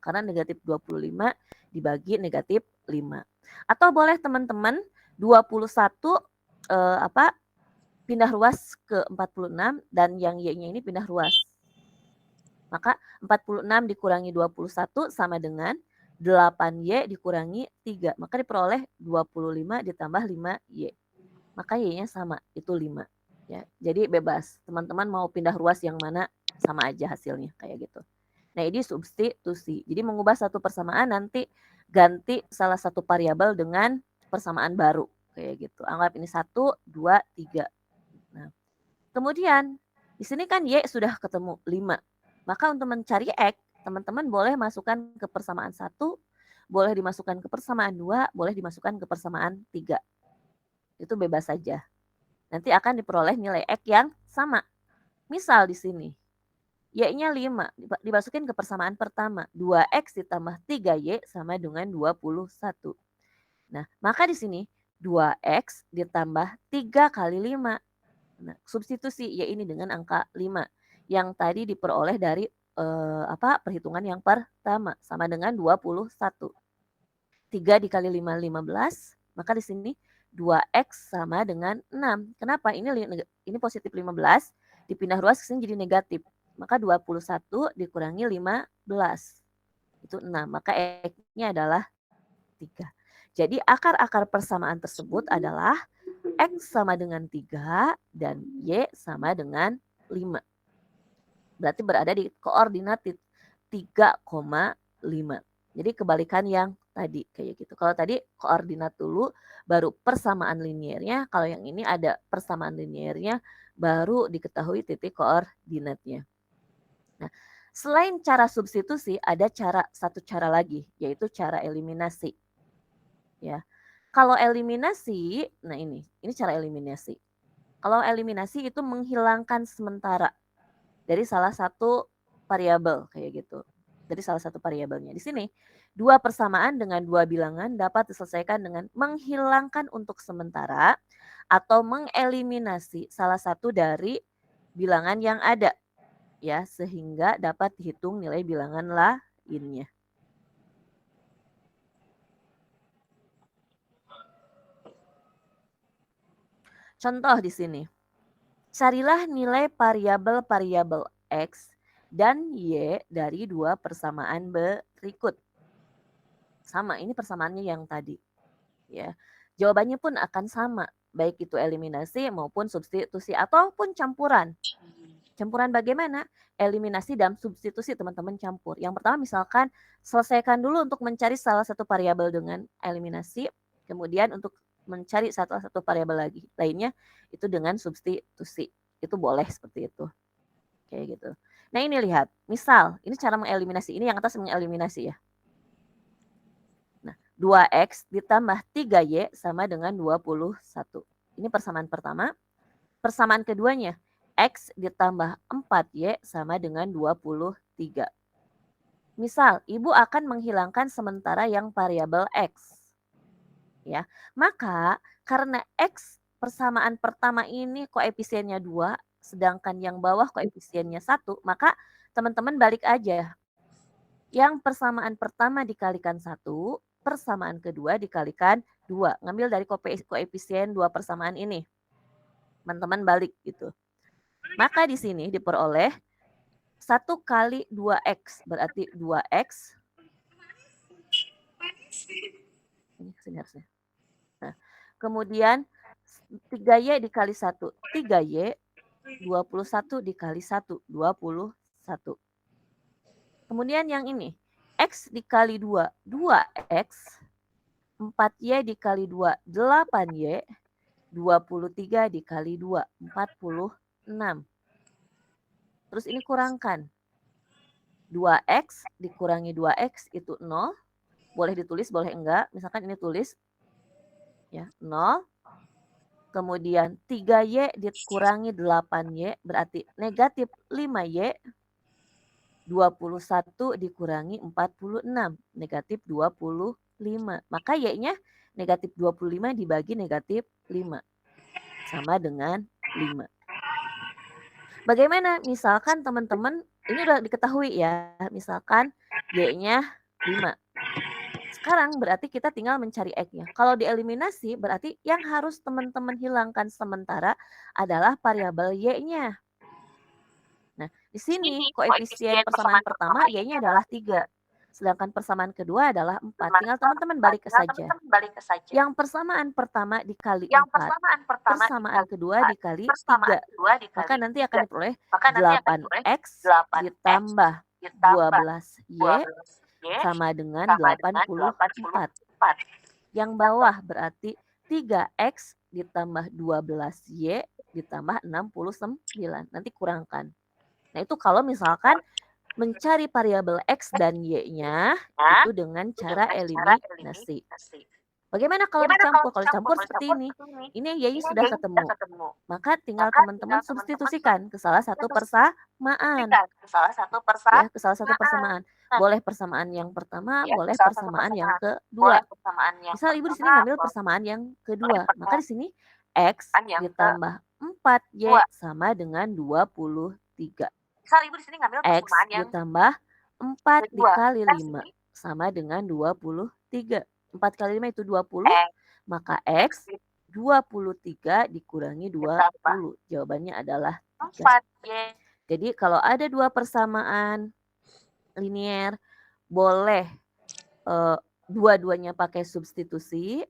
karena negatif 25 dibagi negatif 5. Atau boleh teman-teman 21 pindah ruas ke 46 dan yang Y-nya ini pindah ruas. Maka 46 dikurangi 21 sama dengan 8Y dikurangi 3. Maka diperoleh 25 ditambah 5Y. Maka Y-nya sama, itu 5. Ya, jadi bebas. Teman-teman mau pindah ruas yang mana sama aja hasilnya kayak gitu. Nah, ini substitusi. Jadi mengubah satu persamaan nanti ganti salah satu variabel dengan persamaan baru kayak gitu. Anggap ini 1, 2, 3. Nah, kemudian di sini kan Y sudah ketemu 5. Maka untuk mencari X, teman-teman boleh masukkan ke persamaan 1, boleh dimasukkan ke persamaan 2, boleh dimasukkan ke persamaan 3. Itu bebas saja. Nanti akan diperoleh nilai X yang sama. Misal di sini, Y-nya 5, dimasukin ke persamaan pertama. 2X ditambah 3Y sama dengan 21. Nah, maka di sini 2X ditambah 3 kali 5. Nah, substitusi Y ini dengan angka 5 yang tadi diperoleh dari perhitungan yang pertama sama dengan 21. 3 dikali 5 15, maka di sini 2X sama dengan 6. Kenapa? Ini positif 15, dipindah ruas ke sini jadi negatif. Maka 21 dikurangi 15. Itu 6. Maka X-nya adalah 3. Jadi akar-akar persamaan tersebut adalah X sama dengan 3 dan Y sama dengan 5. Berarti berada di koordinat 3,5. Jadi kebalikan yang tadi kayak gitu. Kalau tadi koordinat dulu baru persamaan linearnya, kalau yang ini ada persamaan linearnya baru diketahui titik koordinatnya. Nah, selain cara substitusi ada satu cara lagi yaitu cara eliminasi. Ya. Kalau eliminasi, nah ini cara eliminasi. Kalau eliminasi itu menghilangkan sementara dari salah satu variabel kayak gitu. Dari salah satu variabelnya. Di sini, dua persamaan dengan dua bilangan dapat diselesaikan dengan menghilangkan untuk sementara atau mengeliminasi salah satu dari bilangan yang ada. Ya, sehingga dapat dihitung nilai bilangan lainnya. Contoh di sini. Carilah nilai variabel-variabel X dan Y dari dua persamaan berikut. Sama, ini persamaannya yang tadi. Ya. Jawabannya pun akan sama, baik itu eliminasi maupun substitusi ataupun campuran. Campuran bagaimana? Eliminasi dan substitusi teman-teman campur. Yang pertama misalkan selesaikan dulu untuk mencari salah satu variabel dengan eliminasi, kemudian untuk mencari salah satu variabel lainnya itu dengan substitusi. Itu boleh seperti itu. Kayak gitu. Nah, ini lihat. Misal, ini cara mengeliminasi. Ini yang atas mengeliminasi ya. Nah, 2X ditambah 3Y sama dengan 21. Ini persamaan pertama. Persamaan keduanya, X ditambah 4Y sama dengan 23. Misal, ibu akan menghilangkan sementara yang variabel X. Ya, maka karena X persamaan pertama ini koefisiennya 2, sedangkan yang bawah koefisiennya 1, maka teman-teman balik aja. Yang persamaan pertama dikalikan 1, persamaan kedua dikalikan 2. Ngambil dari koefisien 2 persamaan ini. Teman-teman balik gitu. Maka di sini diperoleh 1 kali 2X, berarti 2X. Ini kesini harusnya. Nah, kemudian 3Y dikali 1, 3Y, 21 dikali 1, 21. Kemudian yang ini, X dikali 2, 2X, 4Y dikali 2, 8Y, 23 dikali 2, 46. Terus ini kurangkan. 2X dikurangi 2X itu 0. Boleh ditulis, boleh enggak. Misalkan ini tulis. Ya, 0. Kemudian 3Y dikurangi 8Y berarti negatif 5Y. 21 dikurangi 46, negatif 25. Maka Y-nya negatif 25 dibagi negatif 5. Sama dengan 5. Bagaimana? Misalkan teman-teman ini udah diketahui ya, misalkan Y-nya 5. Sekarang berarti kita tinggal mencari X-nya. Kalau dieliminasi berarti yang harus teman-teman hilangkan sementara adalah variabel Y-nya. Nah, di sini koefisien persamaan pertama Y-nya adalah 3. Sedangkan persamaan kedua adalah 4. Tinggal teman-teman balik saja. Yang persamaan pertama dikali 4, persamaan kedua dikali 3. Maka nanti akan diperoleh 8X ditambah 12Y sama dengan 84. Yang bawah berarti 3X ditambah 12Y ditambah 69. Nanti kurangkan. Nah, itu kalau misalkan mencari variabel X dan Y-nya itu dengan cara eliminasi. Bagaimana kalau dicampur? Kalau dicampur seperti ini. Ini Y-nya sudah ketemu. Maka tinggal teman-teman substitusikan ke salah satu persamaan. Ya, ke salah satu persamaan. Boleh persamaan yang pertama, boleh persamaan yang kedua. Misal Ibu di sini ngambil persamaan yang kedua. Maka di sini X ditambah 4Y sama dengan 23. X ditambah 4 dikali 5 sama dengan 23. 4 kali 5 itu 20. Maka X 23 dikurangi 20. Jawabannya adalah 3. Jadi kalau ada dua persamaan linier, boleh dua-duanya pakai substitusi,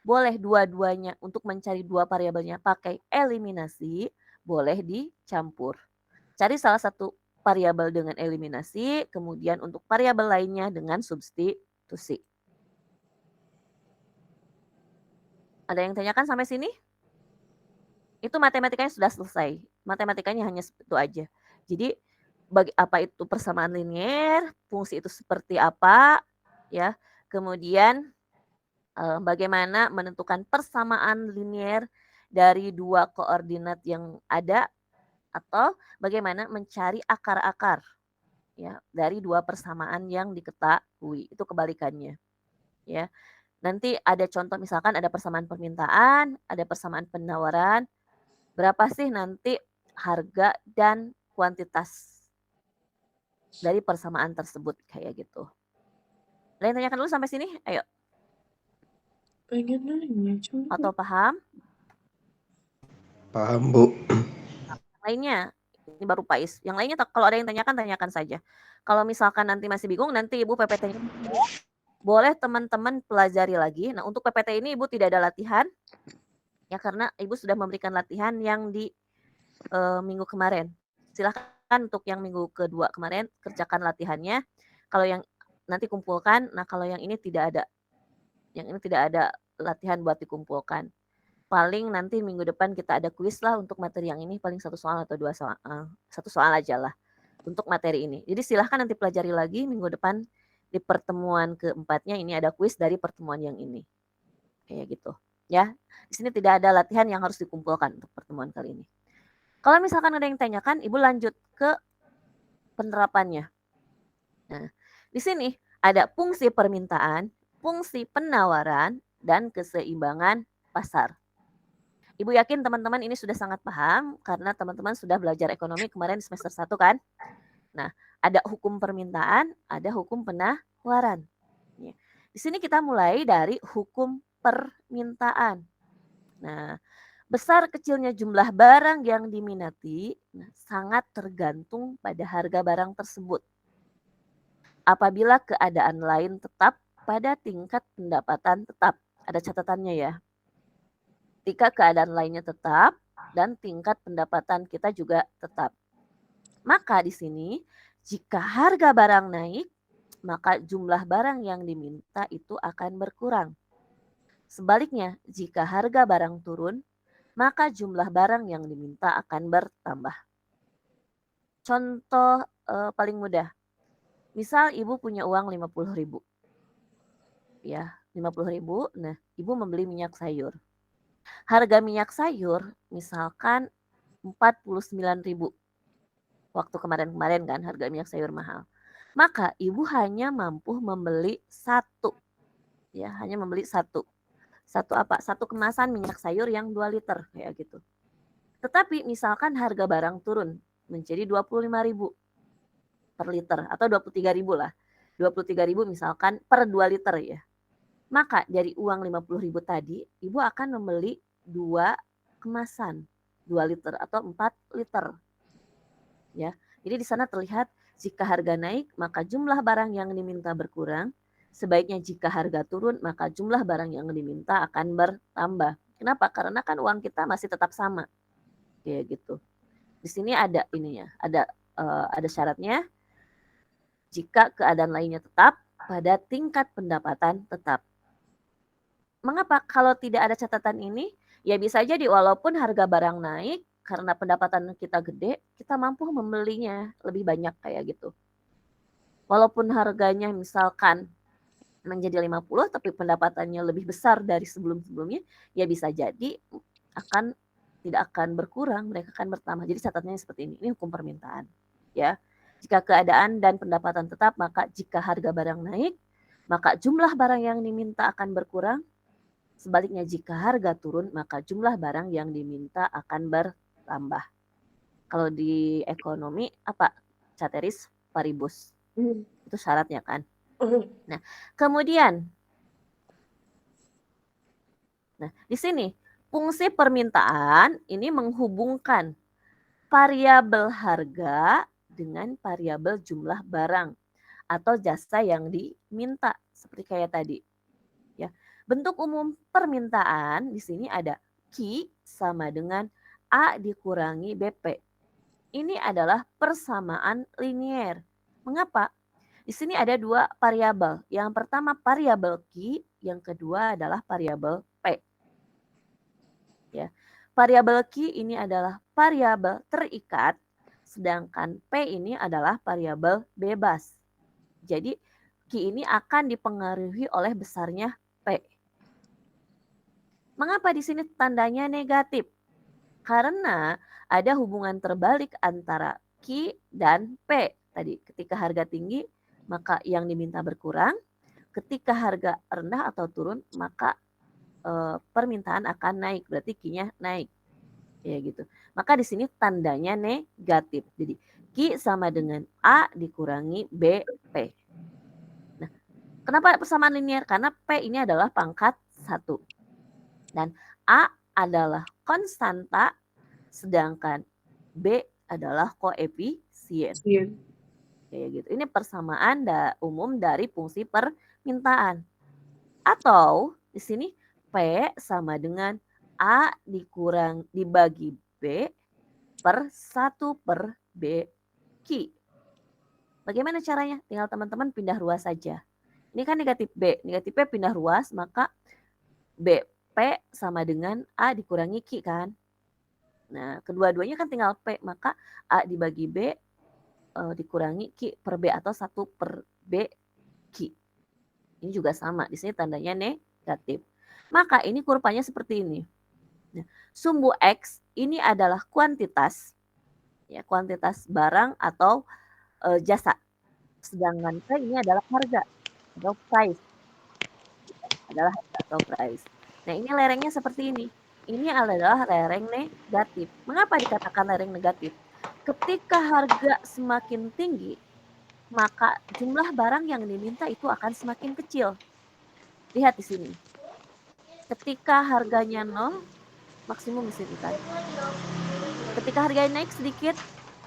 boleh dua-duanya untuk mencari dua variabelnya pakai eliminasi, boleh dicampur. Cari salah satu variabel dengan eliminasi, kemudian untuk variabel lainnya dengan substitusi. Ada yang tanyakan sampai sini? Itu matematikanya sudah selesai. Matematikanya hanya itu aja. Jadi apa itu persamaan linier, fungsi itu seperti apa, ya. Kemudian bagaimana menentukan persamaan linier dari dua koordinat yang ada, atau bagaimana mencari akar-akar ya dari dua persamaan yang diketahui. Itu kebalikannya. Ya. Nanti ada contoh misalkan ada persamaan permintaan, ada persamaan penawaran. Berapa sih nanti harga dan kuantitas dari persamaan tersebut kayak gitu. Ada yang tanyakan dulu sampai sini? Ayo. Pengen nanya coba. Atau paham? Paham, Bu. Lainnya, ini baru Pais. Yang lainnya kalau ada yang tanyakan saja. Kalau misalkan nanti masih bingung, nanti Ibu PPT-nya boleh teman-teman pelajari lagi. Nah, untuk PPT ini Ibu tidak ada latihan. Ya, karena Ibu sudah memberikan latihan yang di minggu kemarin. Silahkan untuk yang minggu kedua kemarin kerjakan latihannya. Kalau yang nanti kumpulkan, nah kalau yang ini tidak ada. Yang ini tidak ada latihan buat dikumpulkan. Paling nanti minggu depan kita ada kuis lah untuk materi yang ini, paling 1 soal atau 2 soal, 1 soal aja lah untuk materi ini. Jadi silahkan nanti pelajari lagi minggu depan di pertemuan keempatnya ini ada kuis dari pertemuan yang ini. Kayak gitu ya. Di sini tidak ada latihan yang harus dikumpulkan untuk pertemuan kali ini. Kalau misalkan ada yang tanyakan, Ibu lanjut ke penerapannya. Nah, di sini ada fungsi permintaan, fungsi penawaran, dan keseimbangan pasar. Ibu yakin teman-teman ini sudah sangat paham karena teman-teman sudah belajar ekonomi kemarin semester 1 kan? Nah, ada hukum permintaan, ada hukum penawaran. Di sini kita mulai dari hukum permintaan. Nah, besar kecilnya jumlah barang yang diminati sangat tergantung pada harga barang tersebut. Apabila keadaan lain tetap pada tingkat pendapatan tetap. Ada catatannya ya. Jika keadaan lainnya tetap dan tingkat pendapatan kita juga tetap. Maka di sini jika harga barang naik, maka jumlah barang yang diminta itu akan berkurang. Sebaliknya, jika harga barang turun, maka jumlah barang yang diminta akan bertambah. Contoh paling mudah. Misal Ibu punya uang 50.000. Ya, 50.000. Nah, Ibu membeli minyak sayur. Harga minyak sayur misalkan 49.000. Waktu kemarin-kemarin kan harga minyak sayur mahal. Maka Ibu hanya mampu membeli 1. Ya, hanya membeli 1. Satu apa? 1 kemasan minyak sayur yang 2 liter kayak gitu. Tetapi misalkan harga barang turun menjadi 25.000. per liter atau 23.000 lah. 23.000 misalkan per 2 liter ya. Maka dari uang 50.000 tadi, Ibu akan membeli 2 kemasan, 2 liter atau 4 liter. Ya. Jadi di sana terlihat jika harga naik maka jumlah barang yang diminta berkurang. Sebaiknya jika harga turun maka jumlah barang yang diminta akan bertambah. Kenapa? Karena kan uang kita masih tetap sama. Kayak gitu. Di sini ada ininya, ada syaratnya. Jika keadaan lainnya tetap pada tingkat pendapatan tetap. Mengapa kalau tidak ada catatan ini? Ya bisa jadi walaupun harga barang naik karena pendapatan kita gede, kita mampu membelinya lebih banyak kayak gitu. Walaupun harganya misalkan menjadi 50 tapi pendapatannya lebih besar dari sebelum-sebelumnya, ya bisa jadi tidak akan berkurang, mereka akan bertambah. Jadi catatannya seperti ini. Ini hukum permintaan, ya. Jika keadaan dan pendapatan tetap, maka jika harga barang naik, maka jumlah barang yang diminta akan berkurang. Sebaliknya jika harga turun, maka jumlah barang yang diminta akan bertambah. Kalau di ekonomi apa? Ceteris paribus. Itu syaratnya kan. Nah, kemudian di sini fungsi permintaan ini menghubungkan variabel harga dengan variabel jumlah barang atau jasa yang diminta seperti kayak tadi. Ya. Bentuk umum permintaan di sini ada Q sama dengan A dikurangi BP. Ini adalah persamaan linier. Mengapa? Di sini ada 2 variabel. Yang pertama variabel Q, yang kedua adalah variabel P. Ya. Variabel Q ini adalah variabel terikat, sedangkan P ini adalah variabel bebas. Jadi Q ini akan dipengaruhi oleh besarnya P. Mengapa di sini tandanya negatif? Karena ada hubungan terbalik antara Q dan P. Tadi ketika harga tinggi maka yang diminta berkurang, ketika harga rendah atau turun maka permintaan akan naik, berarti Q-nya naik. Ya gitu. Maka di sini tandanya negatif. Jadi Q sama dengan A dikurangi BP. Nah, kenapa persamaan linier? Karena P ini adalah pangkat 1. Dan A adalah konstanta, sedangkan B adalah koefisien. Kayak gitu. Ini persamaan umum dari fungsi permintaan. Atau di sini P sama dengan A dibagi B per 1 per B Q. Bagaimana caranya? Tinggal teman-teman pindah ruas saja. Ini kan negatif B. Negatif B pindah ruas, maka BP sama dengan A dikurangi Q kan. Nah, kedua-duanya kan tinggal P, maka A dibagi B dikurangi Q per B atau 1 per B Q. Ini juga sama, di sini tandanya negatif. Maka ini kurvanya seperti ini. Nah, sumbu X ini adalah kuantitas, ya kuantitas barang atau jasa. Sedangkan P ini adalah harga atau price. Adalah harga atau price. Nah, ini lerengnya seperti ini. Ini adalah lereng negatif. Mengapa dikatakan lereng negatif? Ketika harga semakin tinggi, maka jumlah barang yang diminta itu akan semakin kecil. Lihat di sini. Ketika harganya 0, maksimum di sini kan. Ketika harganya naik sedikit,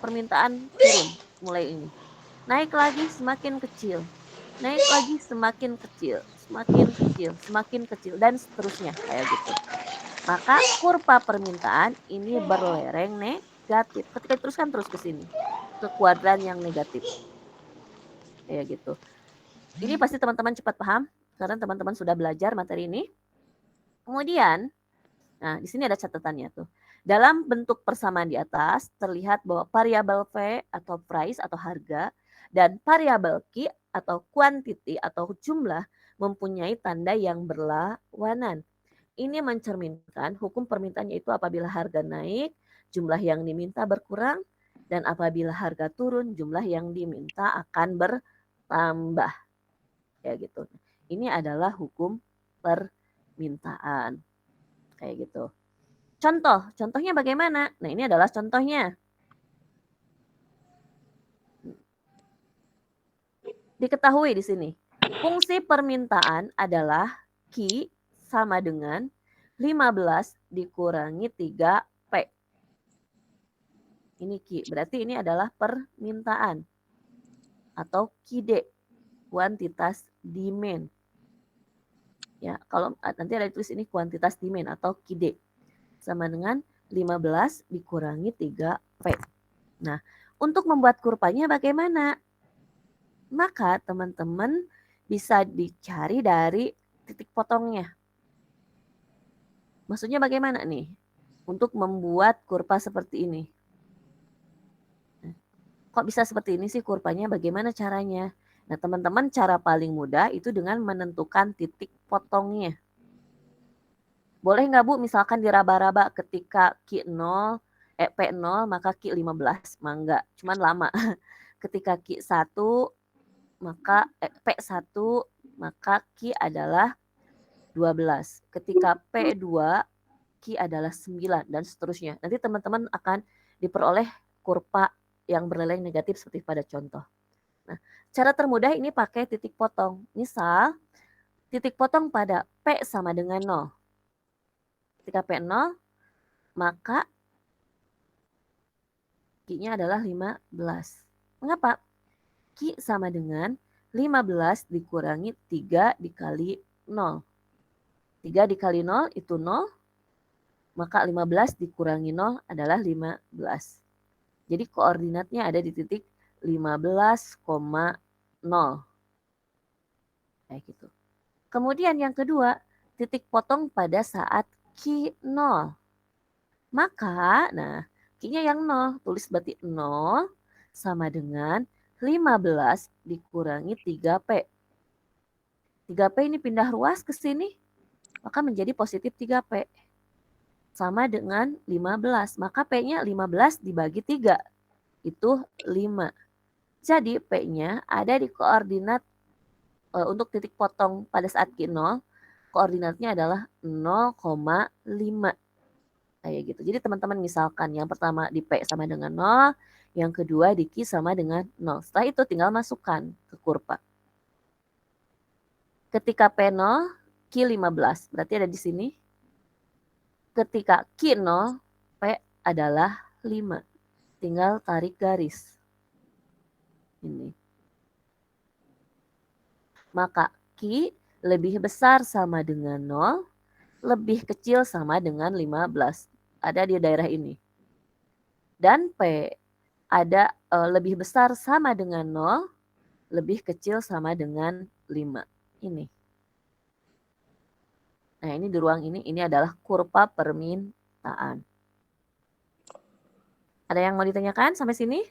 permintaan turun mulai ini. Naik lagi semakin kecil. Naik lagi semakin kecil, semakin kecil, semakin kecil dan seterusnya kayak gitu. Maka kurva permintaan ini berlereng negatif. Ketika diteruskan terus ke sini, ke kuadran yang negatif. Kayak gitu. Ini pasti teman-teman cepat paham karena teman-teman sudah belajar materi ini. Kemudian, nah di sini ada catatannya tuh. Dalam bentuk persamaan di atas terlihat bahwa variabel V atau price atau harga dan variabel Q atau quantity atau jumlah mempunyai tanda yang berlawanan. Ini mencerminkan hukum permintaan yaitu apabila harga naik, jumlah yang diminta berkurang, dan apabila harga turun, jumlah yang diminta akan bertambah. Kayak gitu. Ini adalah hukum permintaan. Kayak gitu. Contohnya bagaimana? Nah, ini adalah contohnya. Diketahui di sini, fungsi permintaan adalah Q sama dengan 15 dikurangi 3P. Ini Q, berarti ini adalah permintaan atau QD, kuantitas demand. Ya, kalau nanti ada tulis ini kuantitas demand atau QD sama dengan 15 dikurangi 3P. Nah, untuk membuat kurvanya bagaimana? Maka teman-teman bisa dicari dari titik potongnya. Maksudnya bagaimana nih? Untuk membuat kurva seperti ini. Kok bisa seperti ini sih kurvanya? Bagaimana caranya? Nah, teman-teman, cara paling mudah itu dengan menentukan titik potongnya. Boleh nggak Bu misalkan diraba-raba ketika Q0, P0 maka Q15? Mah cuman lama. Ketika Q1 maka P1 maka Q adalah 12. Ketika P2 Q adalah 9 dan seterusnya. Nanti teman-teman akan diperoleh kurva yang bernilai negatif seperti pada contoh. Nah, cara termudah ini pakai titik potong. Misal, titik potong pada P sama dengan 0. Ketika P 0, maka Q-nya adalah 15. Mengapa? Q sama dengan 15 dikurangi 3 dikali 0. 3 dikali 0 itu 0, maka 15 dikurangi 0 adalah 15. Jadi koordinatnya ada di titik 15,0. Kayak gitu. Kemudian yang kedua, titik potong pada saat Q0. Maka, nah, Q-nya yang 0, tulis berarti 0 sama dengan 15 dikurangi 3P. 3P ini pindah ruas ke sini, maka menjadi positif 3P. Sama dengan 15, maka P-nya 15 dibagi 3, itu 5. Jadi P-nya ada di koordinat untuk titik potong pada saat Q0, koordinatnya adalah 0,5. Kayak gitu. Jadi teman-teman misalkan yang pertama di P sama dengan 0, yang kedua di Q sama dengan 0. Setelah itu tinggal masukkan ke kurva. Ketika P0, Q15, berarti ada di sini. Ketika Q0, P adalah 5. Tinggal tarik garis. Ini. Maka Q lebih besar sama dengan 0, lebih kecil sama dengan 15. Ada di daerah ini. Dan P ada lebih besar sama dengan 0, lebih kecil sama dengan 5. Ini. Nah, ini di ruang ini adalah kurva permintaan. Ada yang mau ditanyakan sampai sini?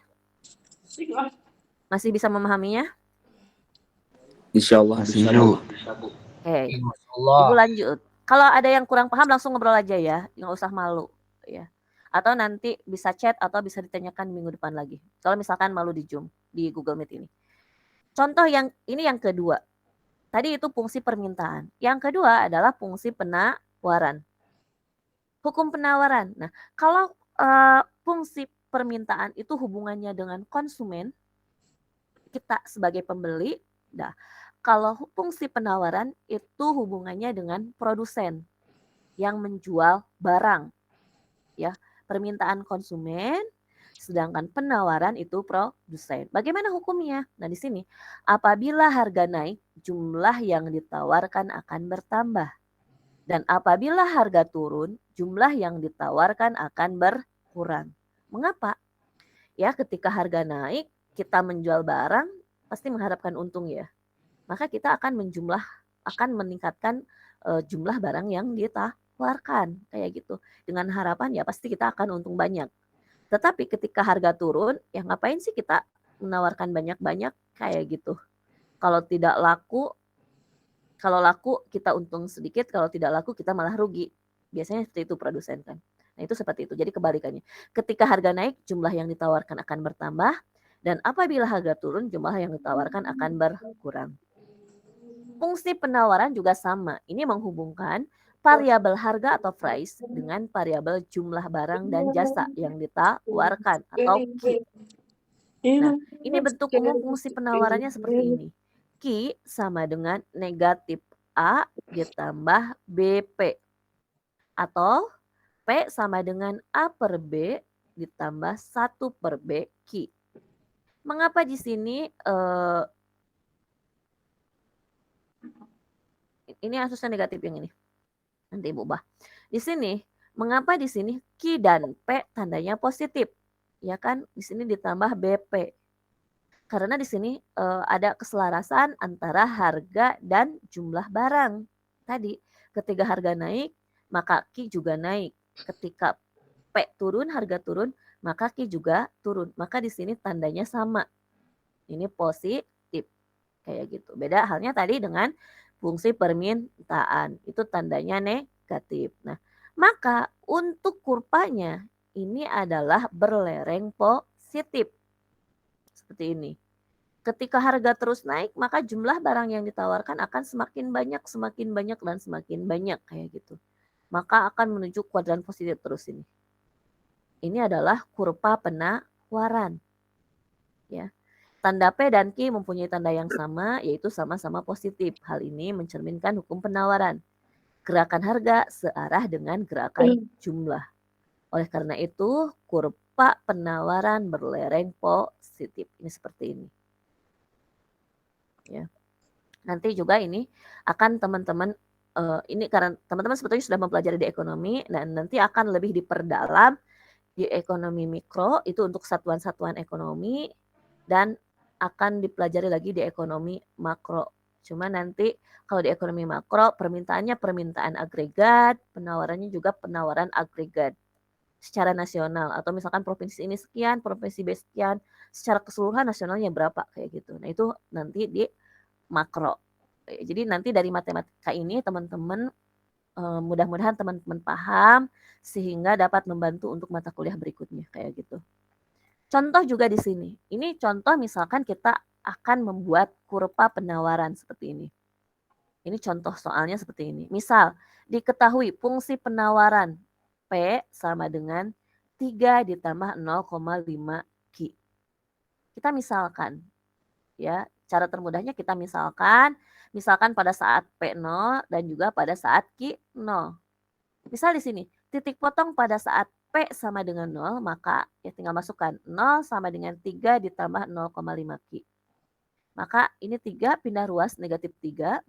Masih bisa memahaminya? Insyaallah bisa, Bu. Oke. Ibu lanjut. Kalau ada yang kurang paham langsung ngobrol aja ya, nggak usah malu ya. Atau nanti bisa chat atau bisa ditanyakan minggu depan lagi. Kalau misalkan malu di Zoom, di Google Meet ini. Contoh yang ini yang kedua. Tadi itu fungsi permintaan. Yang kedua adalah fungsi penawaran. Hukum penawaran. Nah, kalau fungsi permintaan itu hubungannya dengan konsumen, kita sebagai pembeli. Nah, kalau fungsi penawaran itu hubungannya dengan produsen yang menjual barang. Ya, permintaan konsumen, sedangkan penawaran itu produsen. Bagaimana hukumnya? Nah, di sini apabila harga naik, jumlah yang ditawarkan akan bertambah. Dan apabila harga turun, jumlah yang ditawarkan akan berkurang. Mengapa? Ya, ketika harga naik, kita menjual barang pasti mengharapkan untung ya. Maka kita akan meningkatkan jumlah barang yang ditawarkan kayak gitu. Dengan harapan ya pasti kita akan untung banyak. Tetapi ketika harga turun, ya ngapain sih kita menawarkan banyak-banyak kayak gitu. Kalau laku kita untung sedikit, kalau tidak laku kita malah rugi. Biasanya seperti itu produsen kan. Nah, itu seperti itu. Jadi kebalikannya. Ketika harga naik, jumlah yang ditawarkan akan bertambah, dan apabila harga turun, jumlah yang ditawarkan akan berkurang. Fungsi penawaran juga sama. Ini menghubungkan variabel harga atau price dengan variabel jumlah barang dan jasa yang ditawarkan atau Q. Nah, ini bentuk umum fungsi penawarannya seperti ini. Q sama dengan negatif A ditambah BP. Atau P sama dengan A per B ditambah 1 per B Q. Mengapa di sini ini harusnya negatif yang ini. Nanti Ibu ubah. Di sini, mengapa di sini Q dan P tandanya positif? Ya kan, di sini ditambah BP. Karena di sini ada keselarasan antara harga dan jumlah barang. Tadi, ketika harga naik, maka Q juga naik. Ketika P turun, harga turun, maka Q juga turun. Maka di sini tandanya sama. Ini positif. Kayak gitu. Beda halnya tadi dengan fungsi permintaan. Itu tandanya negatif. Nah, maka untuk kurvanya ini adalah berlereng positif. Seperti ini. Ketika harga terus naik, maka jumlah barang yang ditawarkan akan semakin banyak, dan semakin banyak kayak gitu. Maka akan menuju kuadran positif terus ini. Ini adalah kurva penawaran. Ya. Tanda P dan Q mempunyai tanda yang sama, yaitu sama-sama positif. Hal ini mencerminkan hukum penawaran. Gerakan harga searah dengan gerakan jumlah. Oleh karena itu, kurva penawaran berlereng positif. Ini seperti ini. Ya. Nanti juga ini akan teman-teman ini karena teman-teman sebetulnya sudah mempelajari di ekonomi dan nanti akan lebih diperdalam di ekonomi mikro itu untuk satuan-satuan ekonomi dan akan dipelajari lagi di ekonomi makro. Cuma nanti kalau di ekonomi makro permintaannya permintaan agregat, penawarannya juga penawaran agregat secara nasional atau misalkan provinsi ini sekian, provinsi B sekian, secara keseluruhan nasionalnya berapa kayak gitu. Nah, itu nanti di makro. Jadi nanti dari matematika ini teman-teman mudah-mudahan teman-teman paham sehingga dapat membantu untuk mata kuliah berikutnya kayak gitu. Contoh juga di sini. Ini contoh misalkan kita akan membuat kurva penawaran seperti ini. Ini contoh soalnya seperti ini. Misal, diketahui fungsi penawaran P sama dengan 3 ditambah 0,5 Q. Kita misalkan, ya, cara termudahnya kita misalkan pada saat P0 dan juga pada saat Q0. Misal di sini, titik potong pada saat P sama dengan 0, maka ya tinggal masukkan 0 sama dengan 3 ditambah 0,5 Q. Maka ini 3 pindah ruas negatif 3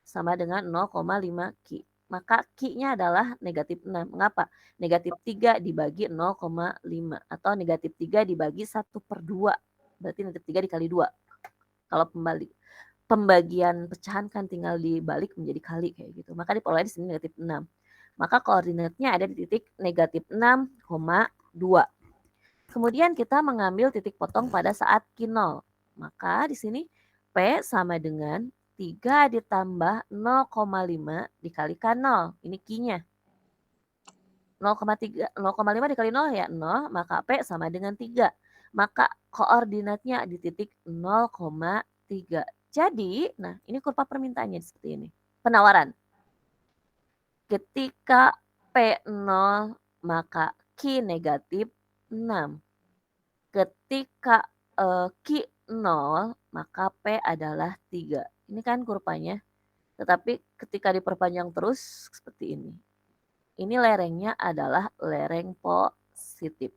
sama dengan 0,5 Q. Maka Q-nya adalah negatif 6. Mengapa? Negatif 3 dibagi 0,5 atau negatif 3 dibagi 1 per 2. Berarti negatif 3 dikali 2. Kalau pembagian pecahan kan tinggal dibalik menjadi kali kayak gitu. Maka diperoleh di sini negatif 6. Maka koordinatnya ada di titik negatif 6,2. Kemudian kita mengambil titik potong pada saat Q0. Maka di sini P sama dengan 3 ditambah 0,5 dikalikan 0. Ini Q-nya. 0,5 dikali 0 ya 0, maka P sama dengan 3. Maka koordinatnya di titik 0,3. Jadi, nah ini kurva permintaannya seperti ini. Penawaran. Ketika P0 maka Q negatif 6. Ketika Q0 maka P adalah 3. Ini kan kurvanya. Tetapi ketika diperpanjang terus seperti ini. Ini lerengnya adalah lereng positif.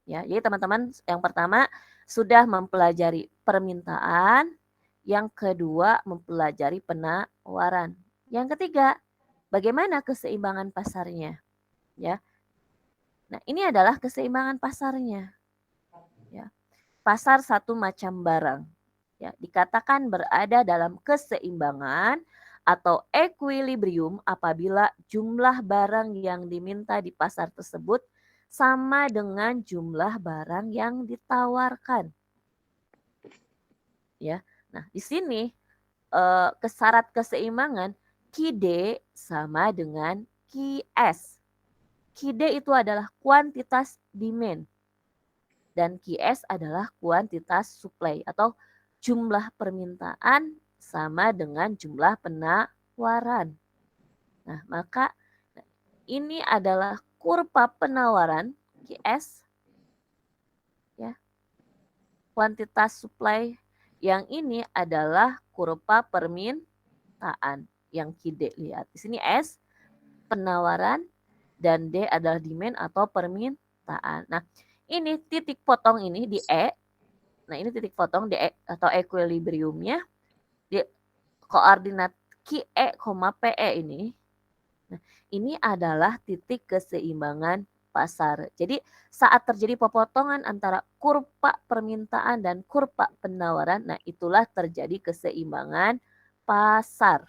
Ya, jadi teman-teman yang pertama sudah mempelajari permintaan, yang kedua mempelajari penawaran. Yang ketiga, bagaimana keseimbangan pasarnya? Ya. Nah, ini adalah keseimbangan pasarnya. Ya. Pasar satu macam barang. Ya, dikatakan berada dalam keseimbangan atau equilibrium apabila jumlah barang yang diminta di pasar tersebut sama dengan jumlah barang yang ditawarkan. Ya. Nah, di sini syarat keseimbangan QD sama dengan QS. QD itu adalah kuantitas demand dan QS adalah kuantitas supply atau jumlah permintaan sama dengan jumlah penawaran. Nah, maka ini adalah kurva penawaran QS ya. Kuantitas supply Yang ini adalah kurva permintaan yang Q-D. Lihat di sini S penawaran dan D adalah demand atau permintaan. Nah, ini titik potong ini di E. Nah, ini titik potong di E atau equilibriumnya di koordinat QE, PE ini. Nah, ini adalah titik keseimbangan pasar. Jadi saat terjadi pepotongan antara kurva permintaan dan kurva penawaran, nah itulah terjadi keseimbangan pasar.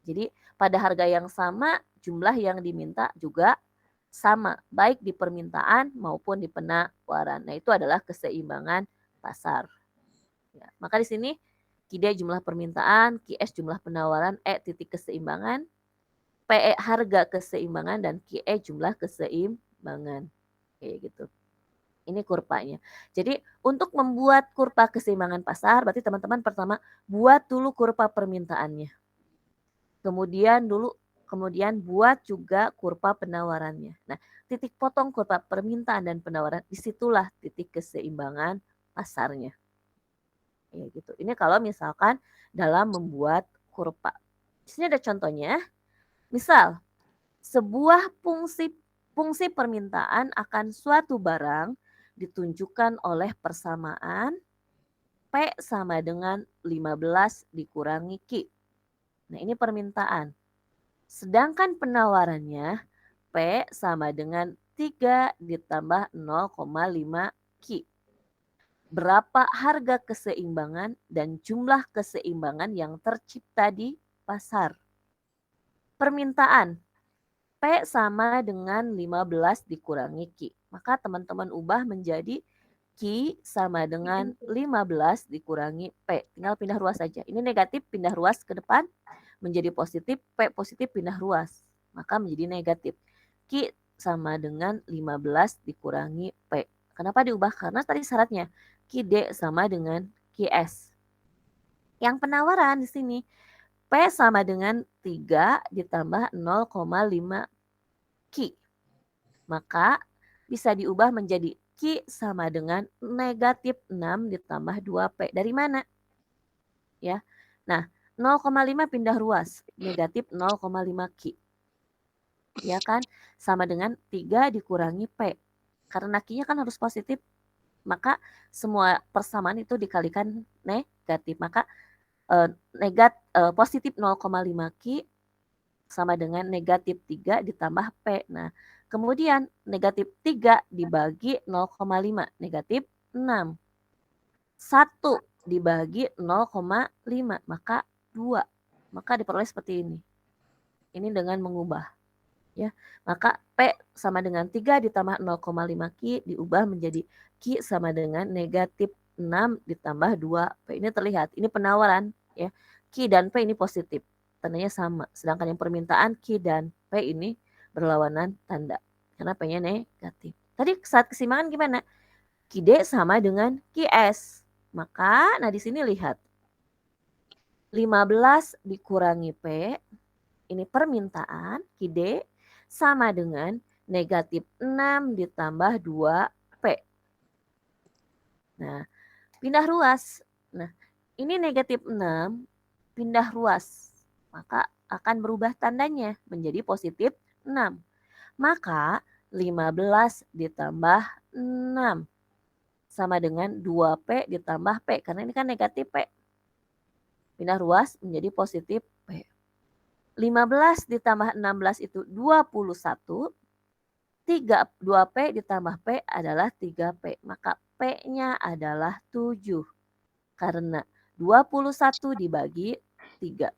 Jadi pada harga yang sama, jumlah yang diminta juga sama, baik di permintaan maupun di penawaran. Nah, itu adalah keseimbangan pasar. Ya, maka di sini QD jumlah permintaan, QS jumlah penawaran, E titik keseimbangan, PE harga keseimbangan, dan QE jumlah keseimbangan. Kayak gitu. Ini kurvanya. Jadi untuk membuat kurva keseimbangan pasar, berarti teman-teman pertama buat dulu kurva permintaannya. Kemudian buat juga kurva penawarannya. Nah, titik potong kurva permintaan dan penawaran, disitulah titik keseimbangan pasarnya. Ya gitu. Ini kalau misalkan dalam membuat kurva. Di sini ada contohnya. Misal, sebuah fungsi permintaan akan suatu barang ditunjukkan oleh persamaan P sama dengan 15 dikurangi Q. Nah, ini permintaan. Sedangkan penawarannya P sama dengan 3 ditambah 0,5 Q. Berapa harga keseimbangan dan jumlah keseimbangan yang tercipta di pasar? Permintaan P sama dengan 15 dikurangi Q. Maka teman-teman ubah menjadi Q sama dengan 15 dikurangi P. Tinggal pindah ruas saja. Ini negatif, pindah ruas ke depan menjadi positif, P positif pindah ruas. Maka menjadi negatif. Q sama dengan 15 dikurangi P. Kenapa diubah? Karena tadi syaratnya QD sama dengan QS. Yang penawaran di sini P sama dengan 3 ditambah 0,5 Q. Maka bisa diubah menjadi Q sama dengan negatif 6 ditambah 2P. Dari mana? Ya. Nah, 0,5 pindah ruas, negatif 0,5 Q. Ya kan? Sama dengan 3 dikurangi P. Karena Q-nya kan harus positif, maka semua persamaan itu dikalikan negatif. Maka positif 0,5 Q sama dengan negatif 3 ditambah P. Nah, kemudian negatif 3 dibagi 0,5, negatif 6. 1 dibagi 0,5, maka 2. Maka diperoleh seperti ini. Ini dengan mengubah. Ya, maka P sama dengan 3 ditambah 0,5 Q diubah menjadi Q sama dengan negatif 6 ditambah 2 P. Ini terlihat, ini penawaran ya. Q dan P ini positif, tandanya sama. Sedangkan yang permintaan Q dan P ini berlawanan tanda karena P-nya negatif. Tadi saat keseimbangan gimana? QD sama dengan QS. Maka nah di sini lihat 15 dikurangi P, ini permintaan QD sama dengan negatif 6 ditambah 2P. Nah, pindah ruas. Nah, ini negatif 6 pindah ruas. Maka akan berubah tandanya menjadi positif 6. Maka 15 ditambah 6 sama dengan 2P ditambah P. Karena ini kan negatif P. Pindah ruas menjadi positif P. 15 ditambah 16 itu 21. 2P ditambah P adalah 3P. Maka P-nya adalah 7. Karena 21 dibagi 3.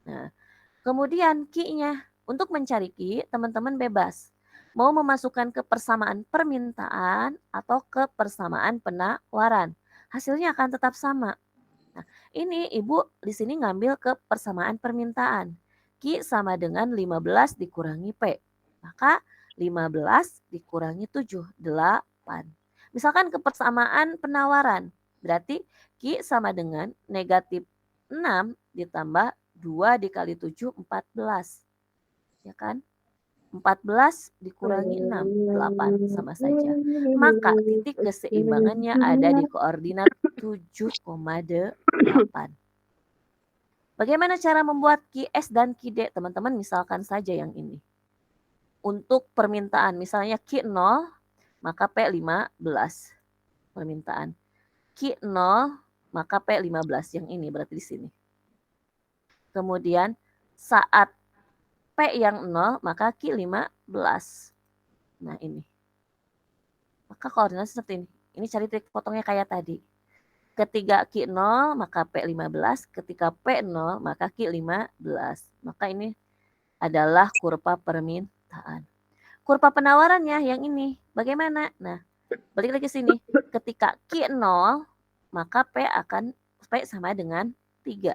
Nah, kemudian Q-nya. Untuk mencari Q, teman-teman bebas. Mau memasukkan ke persamaan permintaan atau ke persamaan penawaran. Hasilnya akan tetap sama. Nah, ini Ibu di sini ngambil ke persamaan permintaan. Q sama dengan 15 dikurangi P. Maka 15 dikurangi 7, 8. Misalkan ke persamaan penawaran. Berarti Q sama dengan negatif 6 ditambah 2 dikali 7, 14. Ya kan? 14 dikurangi 6, 8, sama saja. Maka titik keseimbangannya ada di koordinat 7,8. Bagaimana cara membuat QS dan QD? Teman-teman misalkan saja yang ini. Untuk permintaan, misalnya Q0, maka P15 permintaan. Q0, maka P15 yang ini berarti di sini. Kemudian saat P yang 0, maka Q15. Nah ini. Maka koordinat seperti ini. Ini cari trik potongnya kayak tadi. Ketika Q0, maka P15. Ketika P0, maka Q15. Maka ini adalah kurva permintaan. Kurva penawarannya yang ini. Bagaimana? Nah, balik lagi sini. Ketika Q0, maka P sama dengan 3.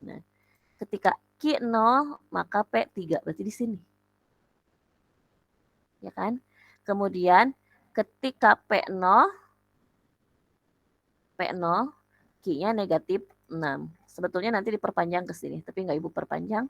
Nah, ketika Q0, maka P3. Berarti di sini. Ya kan? Kemudian ketika P0, Q-nya negatif 6. Sebetulnya nanti diperpanjang ke sini, tapi nggak Ibu perpanjang.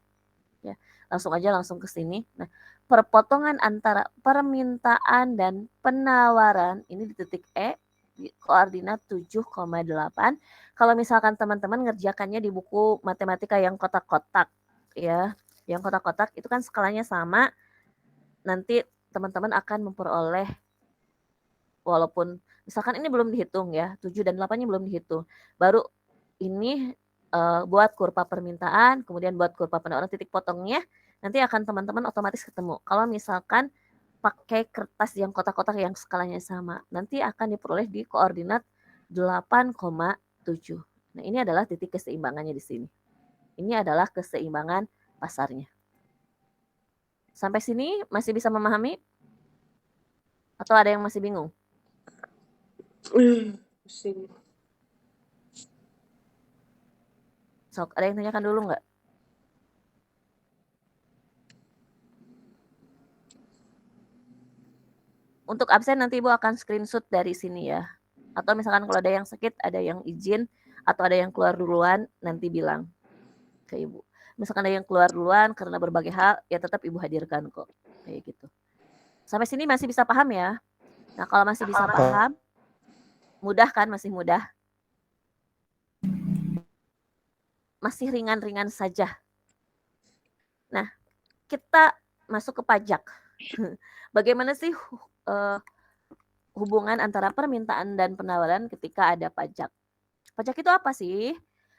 Ya, langsung ke sini. Nah, perpotongan antara permintaan dan penawaran ini di titik E di koordinat 7,8. Kalau misalkan teman-teman ngerjakannya di buku matematika yang kotak-kotak ya, yang kotak-kotak itu kan skalanya sama. Nanti teman-teman akan memperoleh, walaupun misalkan ini belum dihitung ya, 7 dan 8-nya belum dihitung. Baru ini buat kurva permintaan, kemudian buat kurva penawaran titik potongnya, nanti akan teman-teman otomatis ketemu. Kalau misalkan pakai kertas yang kotak-kotak yang skalanya sama, nanti akan diperoleh di koordinat 8,7. Nah, ini adalah titik keseimbangannya di sini. Ini adalah keseimbangan pasarnya. Sampai sini masih bisa memahami? Atau ada yang masih bingung? Pusing. Sok, ada yang tanyakan dulu nggak? Untuk absen nanti Ibu akan screenshot dari sini ya. Atau misalkan kalau ada yang sakit, ada yang izin, atau ada yang keluar duluan, nanti bilang ke Ibu. Misalkan ada yang keluar duluan karena berbagai hal, ya tetap Ibu hadirkan kok. Kayak gitu. Sampai sini masih bisa paham ya? Nah, kalau masih bisa paham, mudah kan? Masih mudah? Masih ringan-ringan saja. Nah, kita masuk ke pajak. Bagaimana sih hubungan antara permintaan dan penawaran ketika ada pajak? Pajak itu apa sih?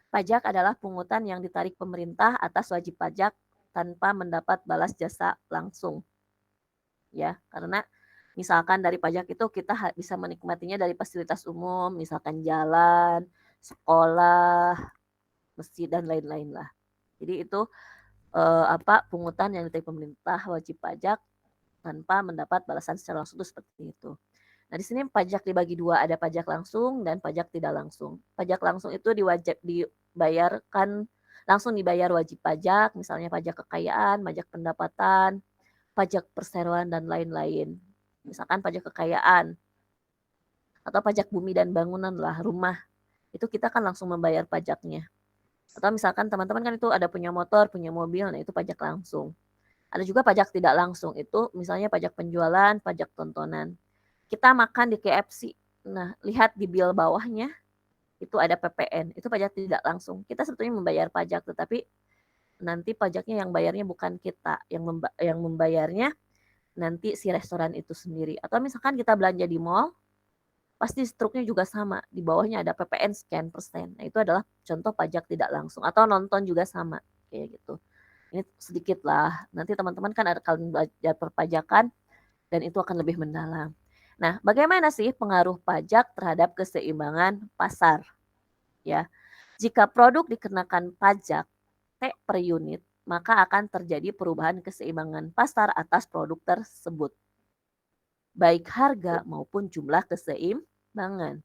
Pajak adalah pungutan yang ditarik pemerintah atas wajib pajak tanpa mendapat balas jasa langsung. Ya, karena misalkan dari pajak itu kita bisa menikmatinya dari fasilitas umum, misalkan jalan, sekolah, masjid dan lain-lain lah. Jadi itu pungutan yang ditarik pemerintah wajib pajak tanpa mendapat balasan secara langsung itu seperti itu. Nah, di sini pajak dibagi dua, ada pajak langsung dan pajak tidak langsung. Pajak langsung itu dibayarkan langsung dibayar wajib pajak, misalnya pajak kekayaan, pajak pendapatan, pajak perseroan dan lain-lain. Misalkan pajak kekayaan atau pajak bumi dan bangunan lah, rumah. Itu kita kan langsung membayar pajaknya. Atau misalkan teman-teman kan itu ada punya motor, punya mobil, nah itu pajak langsung. Ada juga pajak tidak langsung, itu misalnya pajak penjualan, pajak tontonan. Kita makan di KFC. Nah, lihat di bill bawahnya, itu ada PPN. Itu pajak tidak langsung. Kita sebetulnya membayar pajak, tetapi nanti pajaknya yang bayarnya bukan kita. Yang membayarnya nanti si restoran itu sendiri. Atau misalkan kita belanja di mall, pasti struknya juga sama. Di bawahnya ada PPN sekian persen. Nah, itu adalah contoh pajak tidak langsung. Atau nonton juga sama. Kayak gitu. Ini sedikit lah. Nanti teman-teman kan akan belajar perpajakan dan itu akan lebih mendalam. Nah, bagaimana sih pengaruh pajak terhadap keseimbangan pasar? Ya, jika produk dikenakan pajak T per unit, maka akan terjadi perubahan keseimbangan pasar atas produk tersebut, baik harga maupun jumlah keseimbangan.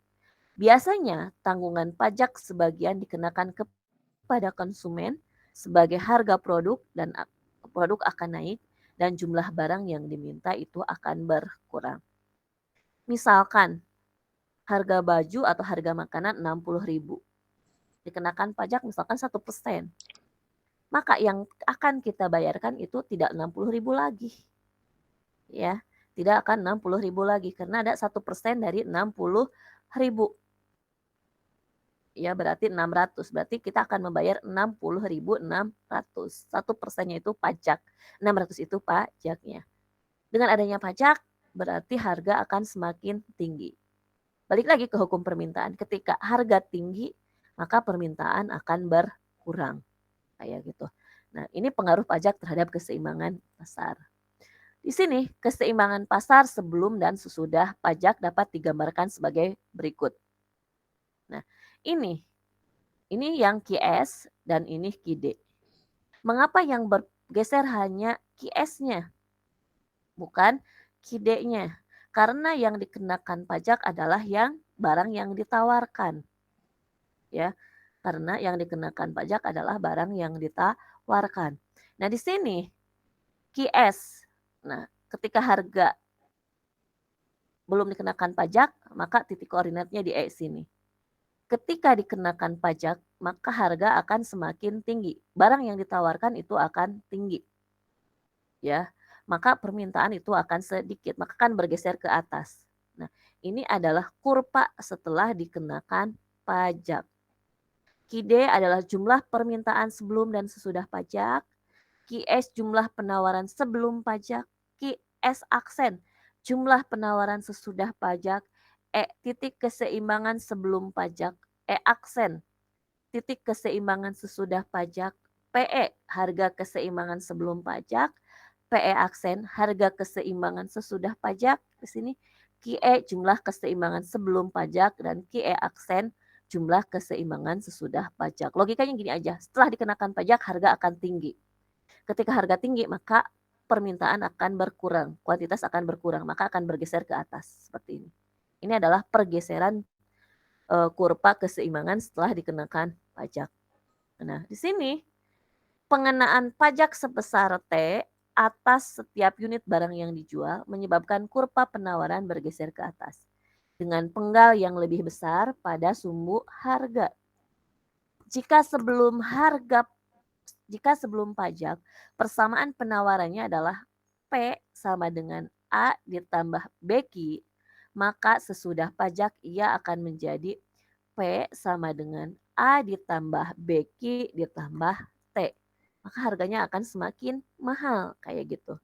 Biasanya, tanggungan pajak sebagian dikenakan kepada konsumen sebagai harga produk dan produk akan naik dan jumlah barang yang diminta itu akan berkurang. Misalkan harga baju atau harga makanan 60.000. Dikenakan pajak misalkan 1%. maka yang akan kita bayarkan itu tidak 60.000 lagi. Ya, tidak akan 60.000 lagi karena ada 1% dari 60.000. Ya, berarti 600. Berarti kita akan membayar 60.600. 1%-nya itu pajak. 600 itu pajaknya. Dengan adanya pajak, berarti harga akan semakin tinggi. Balik lagi ke hukum permintaan. Ketika harga tinggi, maka permintaan akan berkurang. Kayak gitu. Nah, ini pengaruh pajak terhadap keseimbangan pasar. Di sini, keseimbangan pasar sebelum dan sesudah pajak dapat digambarkan sebagai berikut. Nah, ini yang QS dan ini QD. Mengapa yang bergeser hanya QS-nya, bukan QD-nya? Karena yang dikenakan pajak adalah yang barang yang ditawarkan. Ya, karena yang dikenakan pajak adalah barang yang ditawarkan. Nah, di sini QS. Nah, ketika harga belum dikenakan pajak, maka titik koordinatnya di sini. Ketika dikenakan pajak, maka harga akan semakin tinggi. Barang yang ditawarkan itu akan tinggi. Ya, maka permintaan itu akan sedikit, maka akan bergeser ke atas. Nah, ini adalah kurva setelah dikenakan pajak. QD adalah jumlah permintaan sebelum dan sesudah pajak. QS jumlah penawaran sebelum pajak. QS aksen jumlah penawaran sesudah pajak. Titik keseimbangan sebelum pajak. Aksen titik keseimbangan sesudah pajak. Harga keseimbangan sebelum pajak. aksen harga keseimbangan sesudah pajak. Di sini jumlah keseimbangan sebelum pajak dan aksen jumlah keseimbangan sesudah pajak. Logikanya gini aja, setelah dikenakan pajak harga akan tinggi. Ketika harga tinggi maka permintaan akan berkurang, kuantitas akan berkurang, maka akan bergeser ke atas seperti ini. Ini adalah pergeseran kurva keseimbangan setelah dikenakan pajak. Nah, di sini pengenaan pajak sebesar T atas setiap unit barang yang dijual menyebabkan kurva penawaran bergeser ke atas dengan penggal yang lebih besar pada sumbu harga. Jika sebelum pajak, persamaan penawarannya adalah P sama dengan A ditambah BQ, maka sesudah pajak ia akan menjadi P sama dengan A ditambah BQ ditambah T. Maka harganya akan semakin mahal kayak gitu.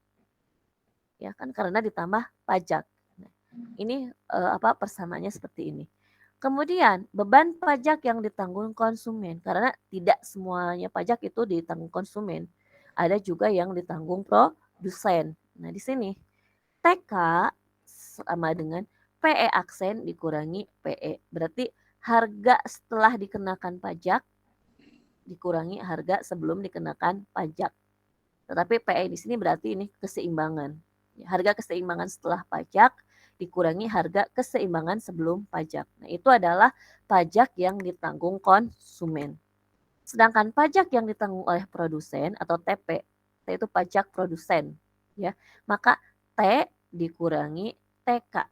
Ya kan karena ditambah pajak. Nah, ini persamaannya seperti ini. Kemudian beban pajak yang ditanggung konsumen karena tidak semuanya pajak itu ditanggung konsumen. Ada juga yang ditanggung produsen. Nah, di sini TK sama dengan PE aksen dikurangi PE. Berarti harga setelah dikenakan pajak dikurangi harga sebelum dikenakan pajak. Tetapi PE di sini berarti ini keseimbangan. Harga keseimbangan setelah pajak dikurangi harga keseimbangan sebelum pajak. Nah, itu adalah pajak yang ditanggung konsumen. Sedangkan pajak yang ditanggung oleh produsen atau TP, T itu pajak produsen, ya. Maka T dikurangi TK.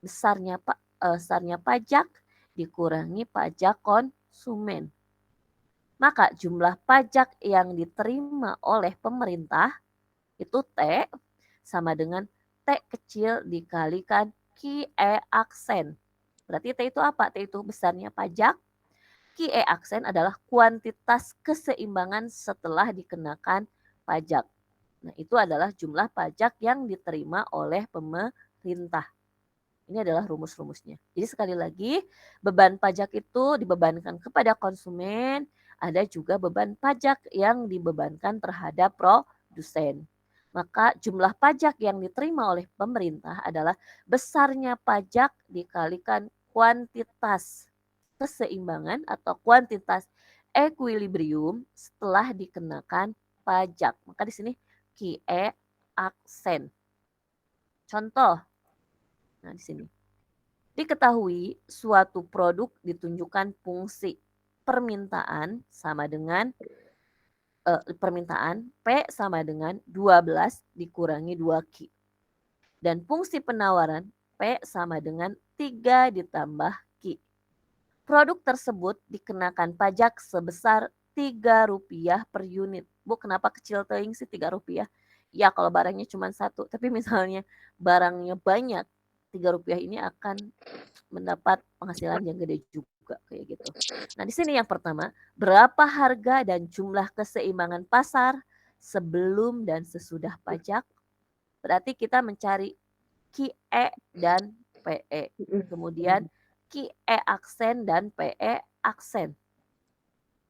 Besarnya pajak dikurangi pajak konsumen. Maka jumlah pajak yang diterima oleh pemerintah itu T sama dengan T kecil dikalikan QE aksen. Berarti T itu apa? T itu besarnya pajak. QE aksen adalah kuantitas keseimbangan setelah dikenakan pajak. Nah, itu adalah jumlah pajak yang diterima oleh pemerintah. Ini adalah rumus-rumusnya. Jadi sekali lagi, beban pajak itu dibebankan kepada konsumen, ada juga beban pajak yang dibebankan terhadap produsen. Maka jumlah pajak yang diterima oleh pemerintah adalah besarnya pajak dikalikan kuantitas keseimbangan atau kuantitas equilibrium setelah dikenakan pajak. Maka di sini QE aksen. Contoh, nah di sini. Diketahui suatu produk ditunjukkan fungsi permintaan sama dengan permintaan P sama dengan 12 dikurangi 2Q. Dan fungsi penawaran P sama dengan 3 ditambah Q. Produk tersebut dikenakan pajak sebesar Rp3 per unit. Bu, kenapa kecil teuing sih Rp3? Ya kalau barangnya cuma satu, tapi misalnya barangnya banyak, Rp3 ini akan mendapat penghasilan yang gede juga kayak gitu. Nah, di sini yang pertama, berapa harga dan jumlah keseimbangan pasar sebelum dan sesudah pajak? Berarti kita mencari QE dan PE. Kemudian QE aksen dan PE aksen.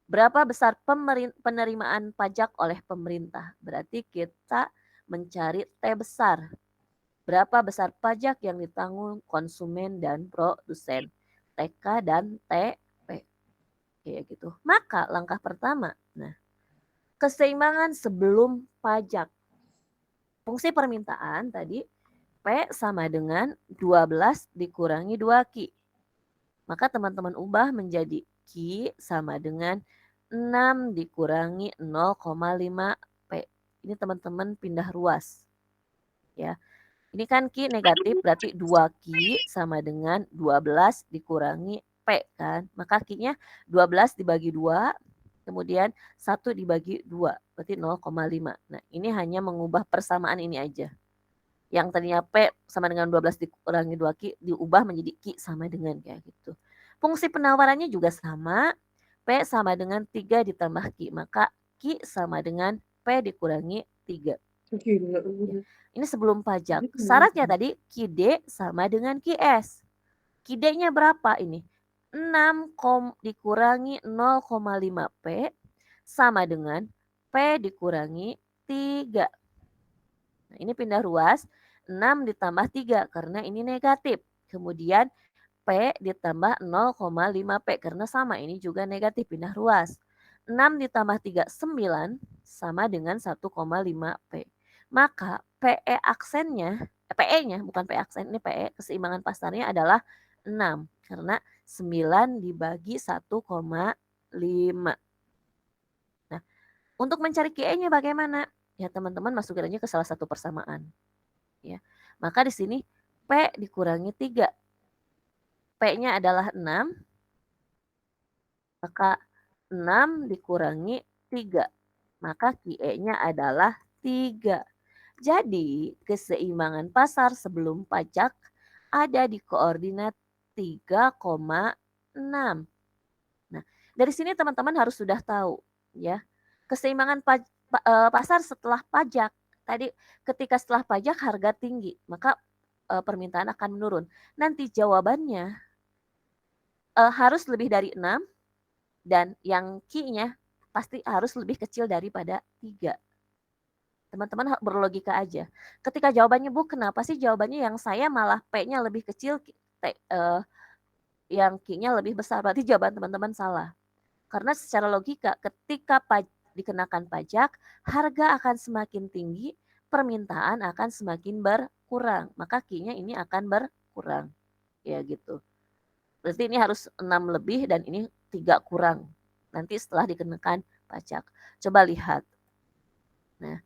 Berapa besar penerimaan pajak oleh pemerintah? Berarti kita mencari T besar. Berapa besar pajak yang ditanggung konsumen dan produsen? TK dan TP. Kayak gitu. Maka langkah pertama, nah, keseimbangan sebelum pajak. Fungsi permintaan tadi P sama dengan 12 dikurangi 2Q. Maka teman-teman ubah menjadi Q sama dengan 6 dikurangi 0,5 P. Ini teman-teman pindah ruas. Ya. Ini kan Q negatif berarti 2Q sama dengan 12 dikurangi P kan. Maka Q-nya 12 dibagi 2, kemudian 1 dibagi 2, berarti 0,5. Nah ini hanya mengubah persamaan ini aja. Yang tadinya P sama dengan 12 dikurangi 2Q diubah menjadi Q sama dengan kayak gitu. Fungsi penawarannya juga sama. P sama dengan 3 ditambah Q. Maka Q sama dengan P dikurangi 3. Gila. Ya. Ini sebelum pajak. Syaratnya tadi QD sama dengan QS. QD-nya berapa ini? 6 dikurangi 0,5 P sama dengan P dikurangi 3. Nah, ini pindah ruas. 6 ditambah 3 karena ini negatif. Kemudian P ditambah 0,5 P karena sama ini juga negatif, pindah ruas. 6 ditambah 3 9 sama dengan 1,5 P. Maka PE aksennya, PE-nya bukan PE aksen, ini PE keseimbangan pasarnya adalah 6 karena 9 dibagi 1,5. Nah, untuk mencari QE-nya bagaimana? Ya teman-teman masukkan aja ke salah satu persamaan. Ya. Maka di sini P dikurangi 3. P-nya adalah 6. Maka 6 dikurangi 3. Maka QE-nya adalah 3. Jadi keseimbangan pasar sebelum pajak ada di koordinat 3,6. Nah, dari sini teman-teman harus sudah tahu ya. Keseimbangan pasar setelah pajak. Tadi ketika setelah pajak harga tinggi, maka permintaan akan menurun. Nanti jawabannya harus lebih dari 6 dan yang Q-nya pasti harus lebih kecil daripada 3. Teman-teman berlogika aja. Ketika jawabannya, Bu, kenapa sih jawabannya yang saya malah P-nya lebih kecil, yang Q-nya lebih besar? Berarti jawaban teman-teman salah. Karena secara logika ketika dikenakan pajak, harga akan semakin tinggi, permintaan akan semakin berkurang. Maka Q-nya ini akan berkurang. Ya gitu. Berarti ini harus 6 lebih dan ini 3 kurang. Nanti setelah dikenakan pajak. Coba lihat. Nah,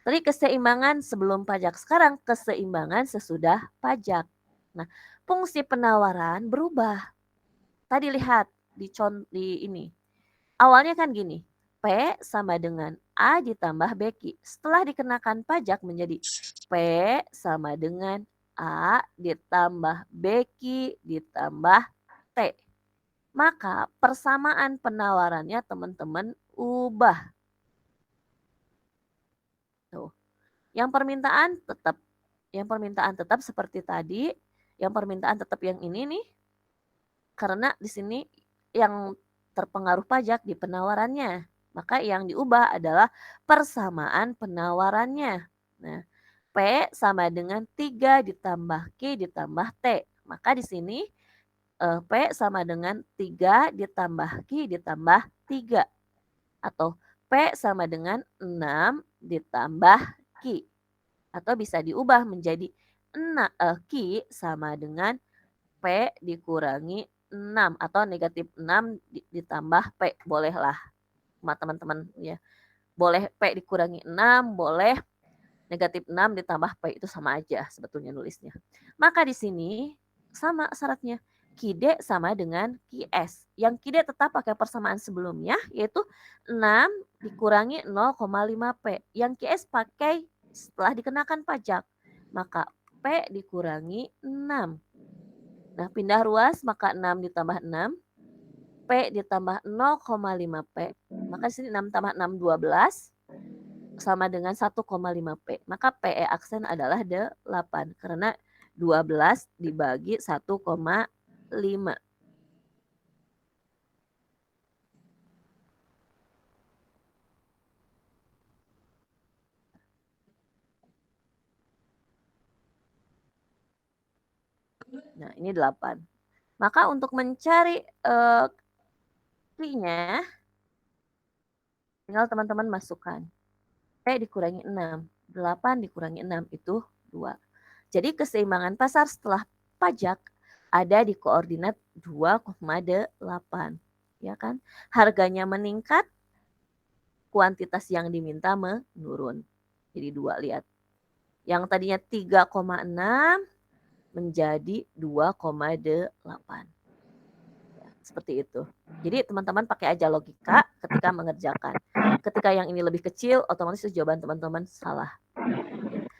tadi keseimbangan sebelum pajak, sekarang keseimbangan sesudah pajak. Nah, fungsi penawaran berubah. Tadi lihat di ini. Awalnya kan gini, P sama dengan A ditambah BQ. Setelah dikenakan pajak menjadi P sama dengan A ditambah BQ ditambah T. Maka persamaan penawarannya teman-teman ubah. Tuh. Yang permintaan tetap seperti tadi, yang permintaan tetap yang ini nih. Karena di sini yang terpengaruh pajak di penawarannya. Maka yang diubah adalah persamaan penawarannya. Nah, P sama dengan 3 ditambah Q ditambah T. Maka di sini P sama dengan 3 ditambah Q ditambah 3. Atau P sama dengan 6 ditambah Q. Atau bisa diubah menjadi Q sama dengan P dikurangi 6 atau negatif 6 ditambah P. Bolehlah sama teman-teman ya. Boleh P dikurangi 6, boleh negatif 6 ditambah P, itu sama aja sebetulnya nulisnya. Maka di sini sama syaratnya. QD sama dengan QS. Yang QD tetap pakai persamaan sebelumnya, yaitu 6 dikurangi 0,5 P. Yang QS pakai setelah dikenakan pajak. Maka P dikurangi 6. Nah, pindah ruas, maka 6 ditambah 6. P ditambah 0,5 P. Maka di sini 6 tambah 6, 12. Sama dengan 1,5 P. Maka PE aksen adalah 8. Karena 12 dibagi 1,5. Nah, ini 8. Maka untuk mencari Q-nya, tinggal teman-teman masukkan. P dikurangi 6. 8 dikurangi 6 itu 2. Jadi keseimbangan pasar setelah pajak ada di koordinat 2,8. Ya kan? Harganya meningkat, kuantitas yang diminta menurun. Jadi 2, lihat. Yang tadinya 3,6 menjadi 2,8. Ya, seperti itu. Jadi teman-teman pakai aja logika ketika mengerjakan. Ketika yang ini lebih kecil, otomatis jawaban teman-teman salah. Ya.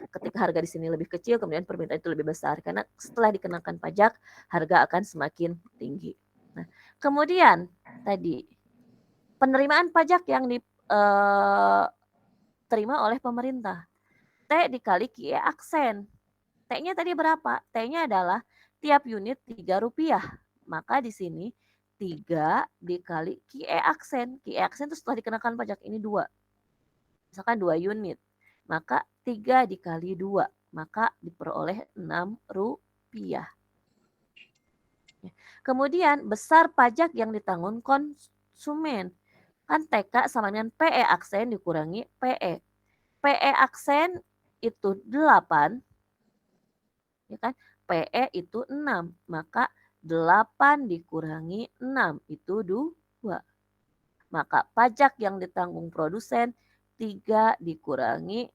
Ketika harga di sini lebih kecil, kemudian permintaan itu lebih besar. Karena setelah dikenakan pajak, harga akan semakin tinggi. Nah, kemudian tadi penerimaan pajak yang diterima oleh pemerintah. T dikali QE aksen. T-nya tadi berapa? T-nya adalah tiap unit Rp3. Maka di sini 3 dikali QE aksen. QE aksen itu setelah dikenakan pajak, ini 2. Misalkan 2 unit. Maka 3 dikali 2. Maka diperoleh Rp6. Kemudian besar pajak yang ditanggung konsumen. Kan TK sama dengan PE aksen dikurangi PE. PE aksen itu 8. Ya kan? PE itu 6. Maka 8 dikurangi 6 itu 2. Maka pajak yang ditanggung produsen 3 dikurangi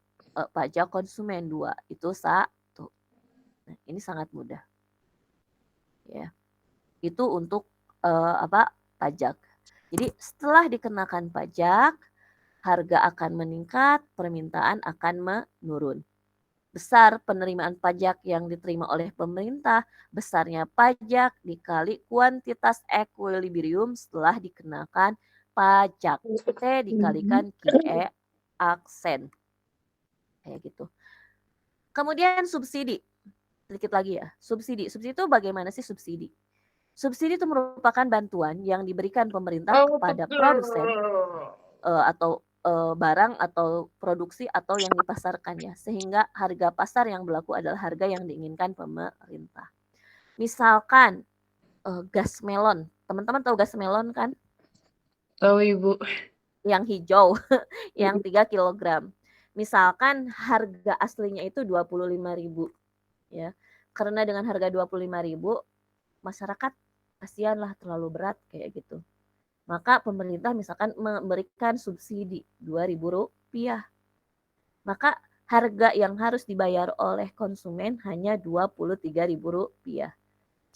pajak konsumen 2 itu 1. Nah, ini sangat mudah. Ya. Itu untuk pajak. Jadi setelah dikenakan pajak, harga akan meningkat, permintaan akan menurun. Besar penerimaan pajak yang diterima oleh pemerintah, besarnya pajak dikali kuantitas ekuilibrium setelah dikenakan pajak. T dikalikan QE aksen. Kayak gitu. Kemudian subsidi. Sedikit lagi ya. Subsidi. Subsidi itu bagaimana sih subsidi? Subsidi itu merupakan bantuan yang diberikan pemerintah kepada produsen atau barang atau produksi atau yang dipasarkan ya, sehingga harga pasar yang berlaku adalah harga yang diinginkan pemerintah. Misalkan gas melon, teman-teman tahu gas melon kan? Tahu Ibu. Yang hijau, yang 3 kg. Misalkan harga aslinya itu 25.000 ya. Karena dengan harga 25.000 masyarakat kasihanlah terlalu berat kayak gitu. Maka pemerintah misalkan memberikan subsidi Rp2.000. Maka harga yang harus dibayar oleh konsumen hanya Rp23.000.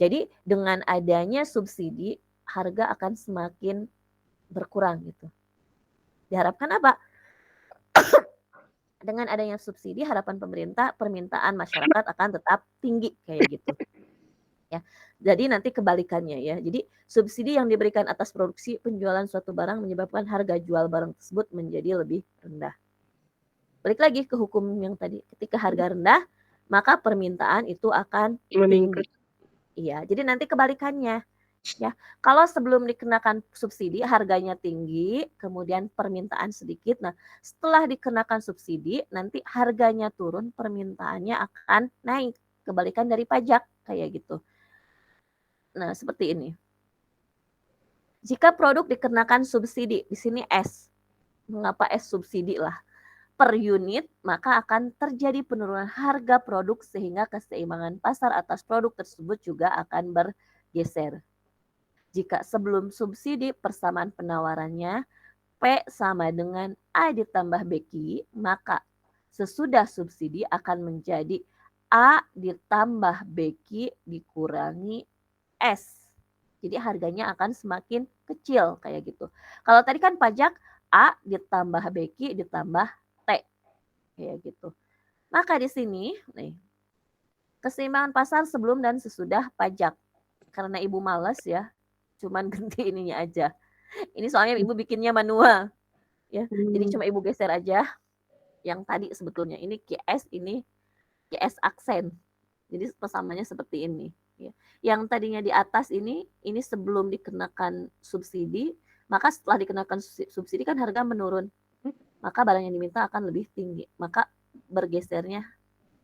Jadi dengan adanya subsidi, harga akan semakin berkurang gitu. Diharapkan apa? Dengan adanya subsidi, harapan pemerintah, permintaan masyarakat akan tetap tinggi kayak gitu. Ya. Jadi nanti kebalikannya ya. Jadi subsidi yang diberikan atas produksi penjualan suatu barang menyebabkan harga jual barang tersebut menjadi lebih rendah. Balik lagi ke hukum yang tadi, ketika harga rendah, maka permintaan itu akan tinggi. Iya, jadi nanti kebalikannya. Ya, kalau sebelum dikenakan subsidi harganya tinggi, kemudian permintaan sedikit. Nah, setelah dikenakan subsidi, nanti harganya turun, permintaannya akan naik. Kebalikan dari pajak kayak gitu. Nah, seperti ini. Jika produk dikenakan subsidi, di sini S. Mengapa S subsidi lah? Per unit, maka akan terjadi penurunan harga produk sehingga keseimbangan pasar atas produk tersebut juga akan bergeser. Jika sebelum subsidi persamaan penawarannya P sama dengan A ditambah BQ, maka sesudah subsidi akan menjadi A ditambah BQ dikurangi QS. Jadi harganya akan semakin kecil kayak gitu. Kalau tadi kan pajak A ditambah BQ ditambah T kayak gitu. Maka di sini nih keseimbangan pasar sebelum dan sesudah pajak. Karena Ibu males ya, cuman ganti ininya aja. Ini soalnya Ibu bikinnya manual ya. Jadi cuma Ibu geser aja yang tadi sebetulnya. Ini QS, ini QS aksen. Jadi persamaannya seperti ini ya. Yang tadinya di atas ini sebelum dikenakan subsidi, maka setelah dikenakan subsidi kan harga menurun. Maka barang yang diminta akan lebih tinggi. Maka bergesernya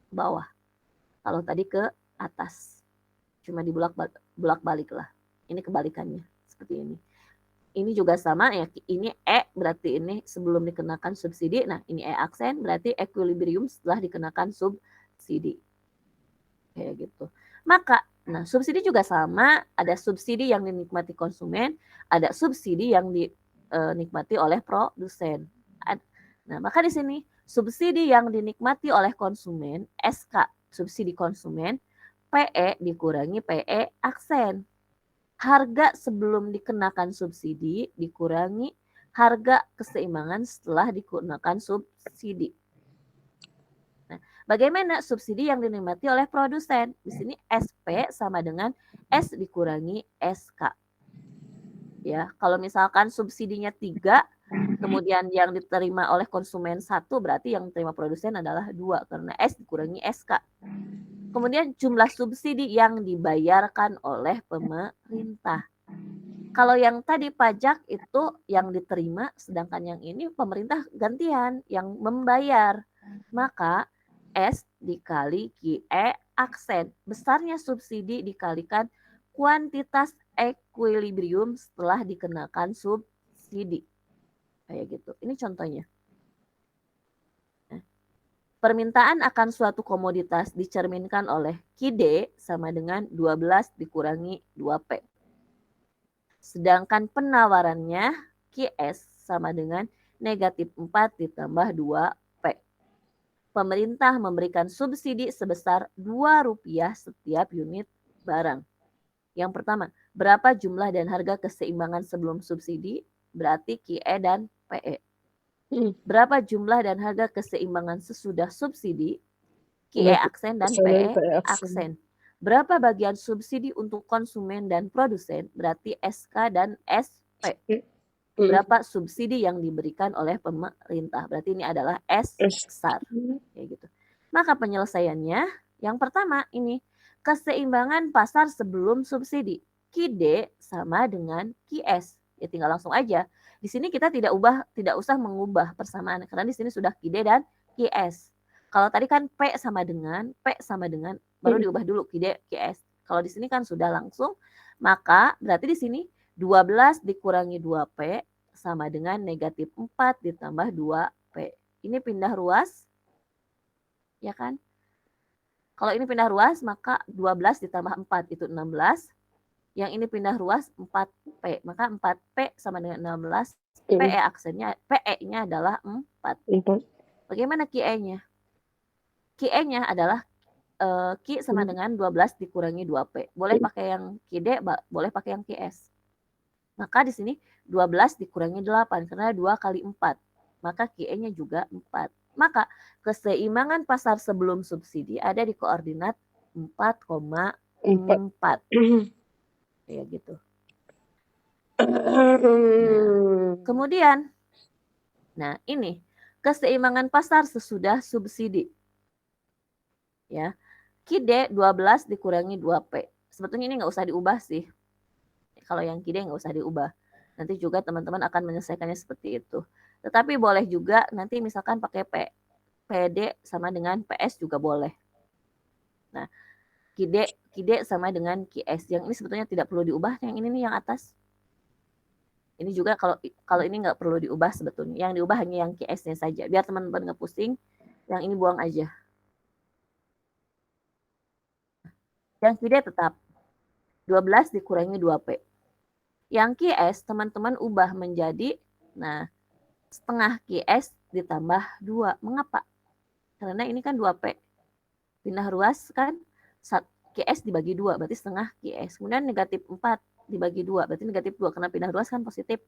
ke bawah. Kalau tadi ke atas. Cuma dibulak-balik lah. Ini kebalikannya seperti ini. Ini juga sama ya, ini E berarti ini sebelum dikenakan subsidi. Nah, ini E aksen berarti equilibrium setelah dikenakan subsidi. Kayak gitu. Maka, nah subsidi juga sama, ada subsidi yang dinikmati konsumen, ada subsidi yang dinikmati oleh produsen. Nah, maka di sini subsidi yang dinikmati oleh konsumen, SK, subsidi konsumen, PE dikurangi PE aksen. Harga sebelum dikenakan subsidi dikurangi harga keseimbangan setelah dikenakan subsidi. Nah, bagaimana subsidi yang dinikmati oleh produsen? Di sini SP sama dengan S dikurangi SK. Ya, kalau misalkan subsidinya 3, kemudian yang diterima oleh konsumen 1, berarti yang diterima produsen adalah 2 karena S dikurangi SK. Kemudian jumlah subsidi yang dibayarkan oleh pemerintah. Kalau yang tadi pajak itu yang diterima, sedangkan yang ini pemerintah gantian yang membayar. Maka S dikali QE aksen. Besarnya subsidi dikalikan kuantitas equilibrium setelah dikenakan subsidi. Kayak gitu. Ini contohnya. Permintaan akan suatu komoditas dicerminkan oleh QD sama dengan 12 dikurangi 2P. Sedangkan penawarannya QS sama dengan negatif 4 ditambah 2P. Pemerintah memberikan subsidi sebesar Rp2 setiap unit barang. Yang pertama, berapa jumlah dan harga keseimbangan sebelum subsidi? Berarti QE dan PE. Berapa jumlah dan harga keseimbangan sesudah subsidi? QE aksen dan PE aksen. Berapa bagian subsidi untuk konsumen dan produsen? Berarti SK dan SP. Berapa subsidi yang diberikan oleh pemerintah? Berarti ini adalah S besar. Kayak gitu. Maka penyelesaiannya yang pertama ini keseimbangan pasar sebelum subsidi. QD sama dengan QS. Ya tinggal langsung aja. Di sini kita tidak usah mengubah persamaan karena di sini sudah QD dan QS. Kalau tadi kan P sama dengan baru diubah dulu QD QS. Kalau di sini kan sudah langsung, maka berarti di sini 12 dikurangi 2P sama dengan negatif 4 ditambah 2P. Ini pindah ruas, ya kan? Kalau ini pindah ruas, maka 12 ditambah 4 itu 16. Yang ini pindah ruas 4P, maka 4P sama dengan 16. PE aksennya, PE-nya adalah 4. Bagaimana QE-nya? QE-nya adalah Q sama dengan 12 dikurangi 2P. Boleh pakai yang QD, boleh pakai yang QS. Maka di sini 12 dikurangi 8 karena 2 kali 4. Maka QE-nya juga 4. Maka keseimbangan pasar sebelum subsidi ada di koordinat 4,4. Kayak gitu. Nah, kemudian, nah ini keseimbangan pasar sesudah subsidi. Ya, QD 12 dikurangi 2P. Sebetulnya ini nggak usah diubah sih. Kalau yang QD nggak usah diubah. Nanti juga teman-teman akan menyelesaikannya seperti itu. Tetapi boleh juga nanti misalkan pakai PD sama dengan PS juga boleh. Nah, QD sama dengan QS. Yang ini sebetulnya tidak perlu diubah. Yang ini nih yang atas. Ini juga kalau ini nggak perlu diubah sebetulnya. Yang diubah hanya yang QS-nya saja. Biar teman-teman nggak pusing. Yang ini buang aja. Yang QD tetap 12 dikurangi 2P. Yang QS teman-teman ubah menjadi setengah QS ditambah 2. Mengapa? Karena ini kan 2P. Pindah ruas kan QS dibagi 2, berarti setengah QS. Kemudian negatif 4 dibagi 2, berarti negatif 2. Karena pindah ruas kan positif.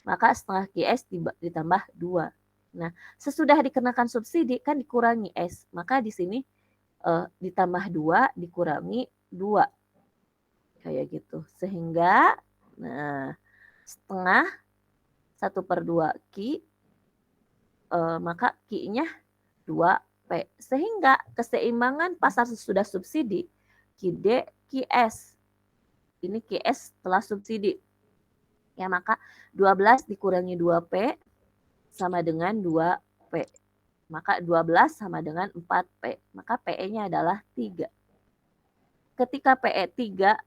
Maka setengah QS ditambah 2. Nah, sesudah dikenakan subsidi kan dikurangi S. Maka di sini ditambah 2 dikurangi 2. Kayak gitu. Sehingga, nah, setengah 1/2 Q, maka Q-nya 2P. Sehingga keseimbangan pasar sesudah subsidi, QD, QS. Ini QS setelah subsidi. Ya, maka 12 dikurangi 2P sama dengan 2P. Maka 12 sama dengan 4P. Maka PE-nya adalah 3. Ketika PE 3,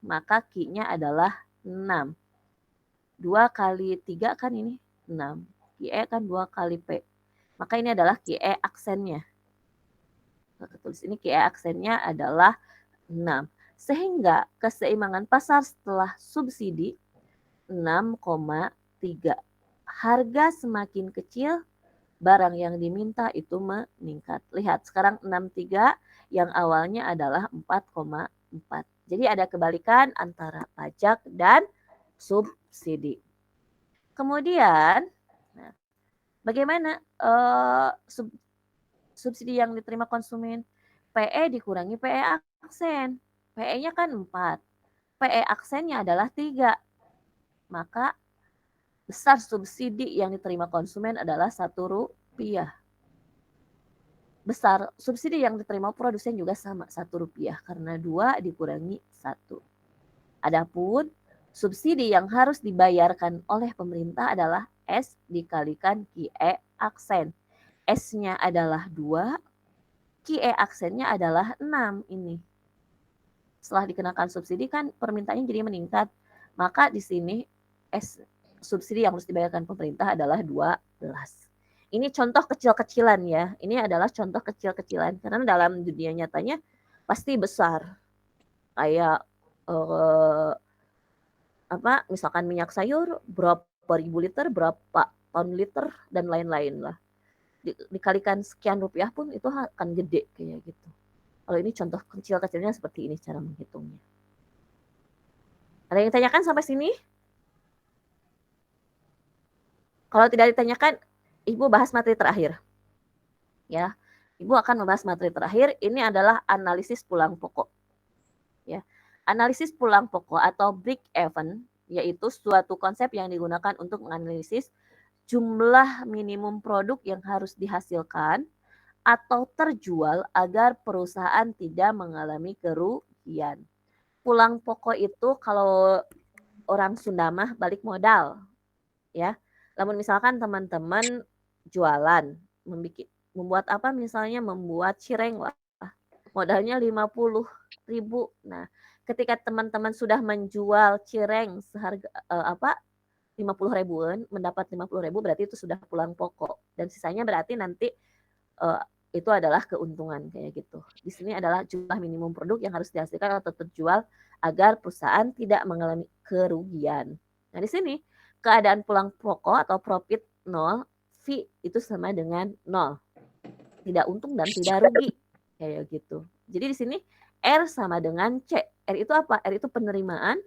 maka Q-nya adalah 6. 2 kali 3 kan ini 6. QE kan 2 kali P. Maka ini adalah QE aksennya. Kita tulis ini QE aksennya adalah 6. Sehingga keseimbangan pasar setelah subsidi 6,3. Harga semakin kecil, barang yang diminta itu meningkat. Lihat, sekarang 6,3 yang awalnya adalah 4,4. Jadi ada kebalikan antara pajak dan subsidi. Kemudian, nah, bagaimana subsidi yang diterima konsumen? PE dikurangi PE aksen. PE-nya kan 4. PE aksennya adalah 3. Maka besar subsidi yang diterima konsumen adalah Rp1. Besar subsidi yang diterima produsen juga sama, Rp1 karena 2 dikurangi 1. Adapun subsidi yang harus dibayarkan oleh pemerintah adalah S dikalikan QE aksen. S-nya adalah 2, QE aksennya adalah 6 ini. Setelah dikenakan subsidi kan permintaannya jadi meningkat. Maka di sini S subsidi yang harus dibayarkan pemerintah adalah 12. Ini contoh kecil-kecilan ya. Ini adalah contoh kecil-kecilan karena dalam dunia nyatanya pasti besar. Kayak misalkan minyak sayur berapa ribu liter, berapa ton liter dan lain-lain lah. Dikalikan sekian rupiah pun itu akan gede kayak gitu. Kalau ini contoh kecil-kecilnya seperti ini cara menghitungnya. Ada yang ditanyakan sampai sini? Kalau tidak ditanyakan, Ibu bahas materi terakhir. Ya, Ibu akan membahas materi terakhir. Ini adalah analisis pulang pokok. Ya, analisis pulang pokok atau break even yaitu suatu konsep yang digunakan untuk menganalisis jumlah minimum produk yang harus dihasilkan atau terjual agar perusahaan tidak mengalami kerugian. Pulang pokok itu kalau orang Sunda mah balik modal. Ya. Namun misalkan teman-teman jualan, membuat apa misalnya membuat cireng lah. Modalnya 50.000. Nah, ketika teman-teman sudah menjual cireng seharga 50 ribuan, mendapat 50.000 berarti itu sudah pulang pokok dan sisanya berarti nanti itu adalah keuntungan kayak gitu. Di sini adalah jumlah minimum produk yang harus dihasilkan atau terjual agar perusahaan tidak mengalami kerugian. Nah, di sini keadaan pulang pokok atau profit 0, fee itu sama dengan 0. Tidak untung dan tidak rugi. Kayak gitu. Jadi di sini R sama dengan C. R itu apa? R itu penerimaan,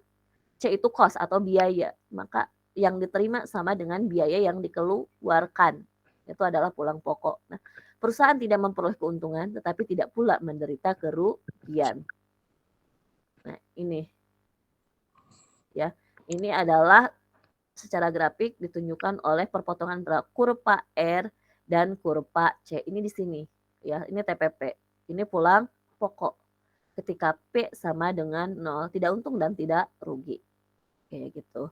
C itu cost atau biaya. Maka yang diterima sama dengan biaya yang dikeluarkan. Itu adalah pulang pokok. Nah, perusahaan tidak memperoleh keuntungan tetapi tidak pula menderita kerugian. Nah, ini. Ya. Ini adalah secara grafik ditunjukkan oleh perpotongan kurva R dan kurva C. Ini di sini, ya. Ini TPP. Ini pulang pokok. Ketika P sama dengan 0, tidak untung dan tidak rugi. Kayak gitu.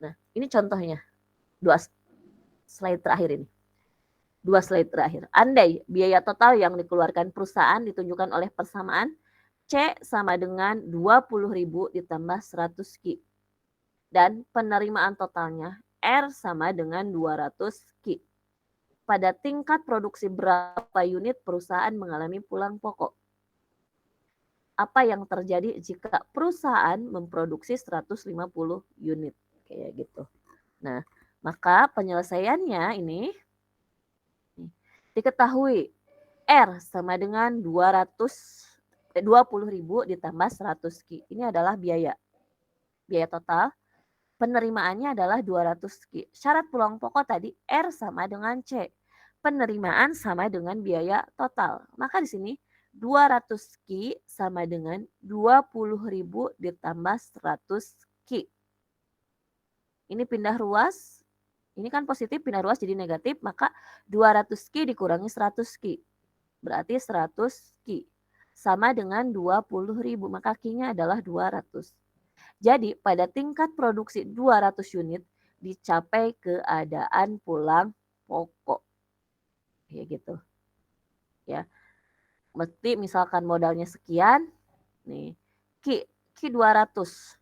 Nah, ini contohnya. 2 slide terakhir ini. 2 slide terakhir. Andai biaya total yang dikeluarkan perusahaan ditunjukkan oleh persamaan C sama dengan 20.000 ditambah 100 Q. Dan penerimaan totalnya R sama dengan 200 Q. Pada tingkat produksi berapa unit perusahaan mengalami pulang pokok? Apa yang terjadi jika perusahaan memproduksi 150 unit? Kayak gitu. Nah, maka penyelesaiannya ini diketahui R sama dengan 200 20.000 ditambah 100 Ki. Ini adalah biaya. Biaya total. Penerimaannya adalah 200 Ki. Syarat pulang pokok tadi R sama dengan C. Penerimaan sama dengan biaya total. Maka di sini 200 Ki sama dengan 20.000 ditambah 100 Ki. Ini pindah ruas. Ini kan positif, pindah ruas jadi negatif. Maka 200 Ki dikurangi 100 Ki. Berarti 100 Ki. Sama dengan 20.000. Maka Ki-nya adalah 200. Jadi pada tingkat produksi 200 unit dicapai keadaan pulang pokok. Kayak gitu. Ya. Mesti misalkan modalnya sekian, nih. Ki 200.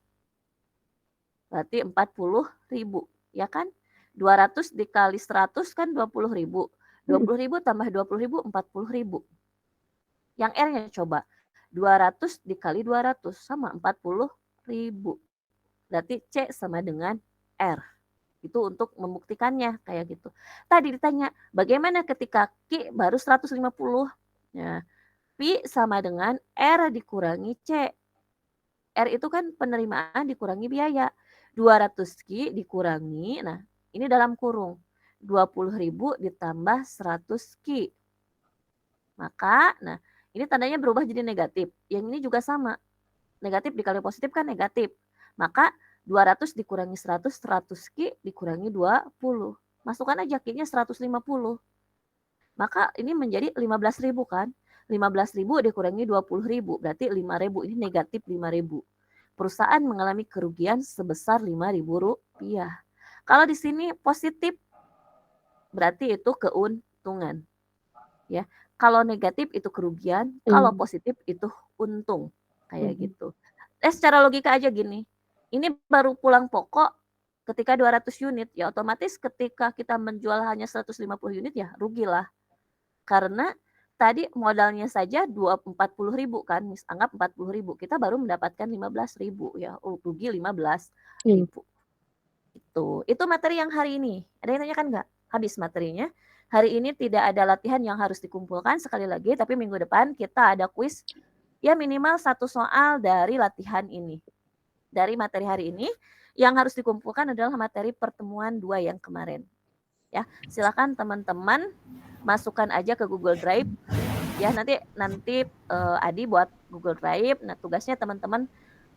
Berarti 40.000, ya kan? 200 dikali 100 kan 20.000. 20.000 tambah 20.000 40.000. Yang R-nya coba. 200 dikali 200 sama 40.000. Berarti C sama dengan R. Itu untuk membuktikannya kayak gitu. Tadi ditanya, bagaimana ketika Q baru 150? Nah, Pi sama dengan R dikurangi C. R itu kan penerimaan dikurangi biaya. 200 Q dikurangi, nah ini dalam kurung. 20.000 ditambah 100 Q. Maka, nah ini tandanya berubah jadi negatif. Yang ini juga sama. Negatif dikali positif kan negatif. Maka 200 dikurangi 100, 100 Q dikurangi 20. Masukkan aja Q-nya 150. Maka ini menjadi 15.000 kan. 15.000 dikurangi 20.000, berarti 5.000. Ini negatif 5.000. Perusahaan mengalami kerugian sebesar 5.000 rupiah. Kalau di sini positif, berarti itu keuntungan. Ya, kalau negatif itu kerugian, kalau positif itu untung. Kayak gitu. Secara logika aja gini. Ini baru pulang pokok ketika 200 unit, ya otomatis ketika kita menjual hanya 150 unit ya rugilah. Karena tadi modalnya saja 40.000 kan, anggap 40.000, kita baru mendapatkan 15.000 ya, rugi 15.000. Itu materi yang hari ini. Ada yang tanyakan nggak? Habis materinya. Hari ini tidak ada latihan yang harus dikumpulkan sekali lagi, tapi minggu depan kita ada kuis ya minimal 1 soal dari latihan ini. Dari materi hari ini yang harus dikumpulkan adalah materi pertemuan 2 yang kemarin. Ya, silakan teman-teman masukkan aja ke Google Drive. Ya, nanti Adi buat Google Drive. Nah, tugasnya teman-teman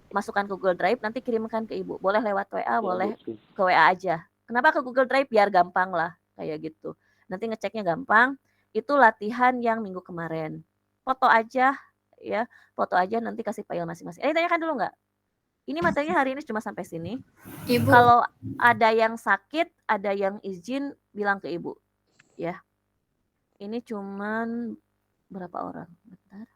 masukkan ke Google Drive, nanti kirimkan ke Ibu. Boleh lewat WA, boleh ke WA aja. Kenapa ke Google Drive? Biar gampang lah, kayak gitu. Nanti ngeceknya gampang. Itu latihan yang minggu kemarin. Foto aja, ya. Foto aja nanti kasih file masing-masing. Tanyakan dulu nggak? Ini materinya hari ini cuma sampai sini. Ibu. Kalau ada yang sakit, ada yang izin, bilang ke Ibu. Ya. Ini cuman berapa orang? Bentar.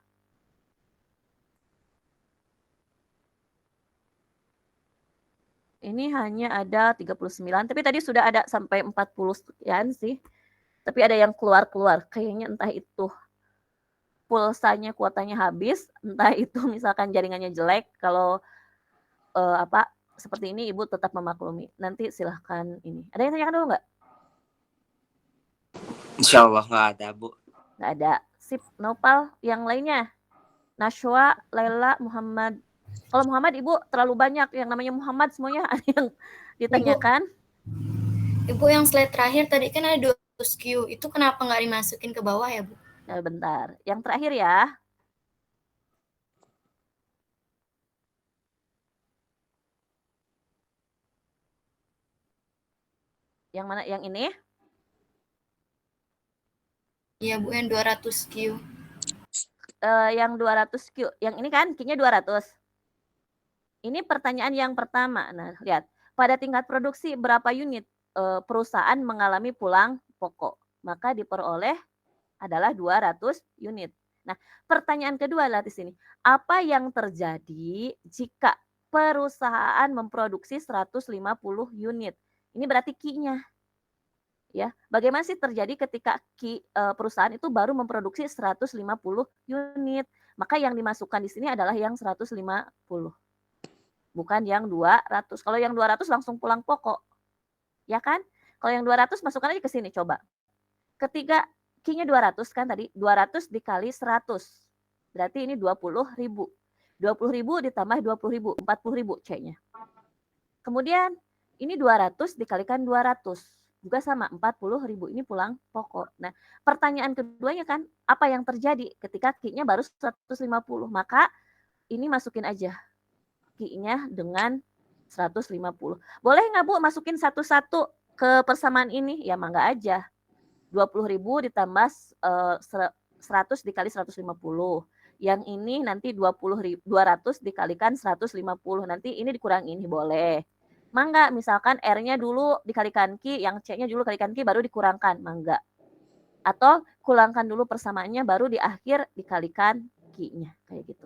Ini hanya ada 39, tapi tadi sudah ada sampai 40 sekian sih. Tapi ada yang keluar-keluar, kayaknya entah itu pulsanya, kuotanya habis, entah itu misalkan jaringannya jelek. Kalau seperti ini Ibu tetap memaklumi. Nanti silahkan ini. Ada yang tanyakan dulu nggak? Insya Allah nggak ada, Bu. Nggak ada. Sip, Nopal. Yang lainnya? Nashwa, Laila, Muhammad. Kalau Muhammad Ibu terlalu banyak. Yang namanya Muhammad semuanya ada yang ditanyakan. Ibu yang slide terakhir tadi kan ada 200 Q. Itu kenapa nggak dimasukin ke bawah ya, Bu? Nah, bentar. Yang terakhir ya. Yang mana? Yang ini? Iya, Bu, yang 200 Q. Yang 200 Q. Yang ini kan Q-nya 200. Ini pertanyaan yang pertama. Nah, lihat. Pada tingkat produksi berapa unit perusahaan mengalami pulang pokok? Maka diperoleh adalah 200 unit. Nah, pertanyaan kedua adalah di sini. Apa yang terjadi jika perusahaan memproduksi 150 unit? Ini berarti Q-nya. Ya, bagaimana sih terjadi ketika perusahaan itu baru memproduksi 150 unit? Maka yang dimasukkan di sini adalah yang 150. Bukan yang 200. Kalau yang 200 langsung pulang pokok. Ya kan? Kalau yang 200 masukkan aja ke sini coba. Ketika Q-nya 200 kan tadi, 200 dikali 100. Berarti ini 20.000. 20.000 ditambah 20.000, 40.000 C-nya. Kemudian ini 200 dikalikan 200. Juga sama 40.000, ini pulang pokok. Nah, pertanyaan keduanya kan, apa yang terjadi ketika Q-nya baru 150? Maka ini masukin aja Q-nya dengan 150. Boleh nggak Bu masukin satu-satu ke persamaan ini? Ya mangga aja. 20.000 ditambah 100 dikali 150. Yang ini nanti 200 dikalikan 150. Nanti ini dikurangi ini boleh. Mangga, misalkan R-nya dulu dikalikan Q, yang C-nya dulu kalikan Q baru dikurangkan, mangga. Atau kurangkan dulu persamaannya baru di akhir dikalikan Q-nya, kayak gitu.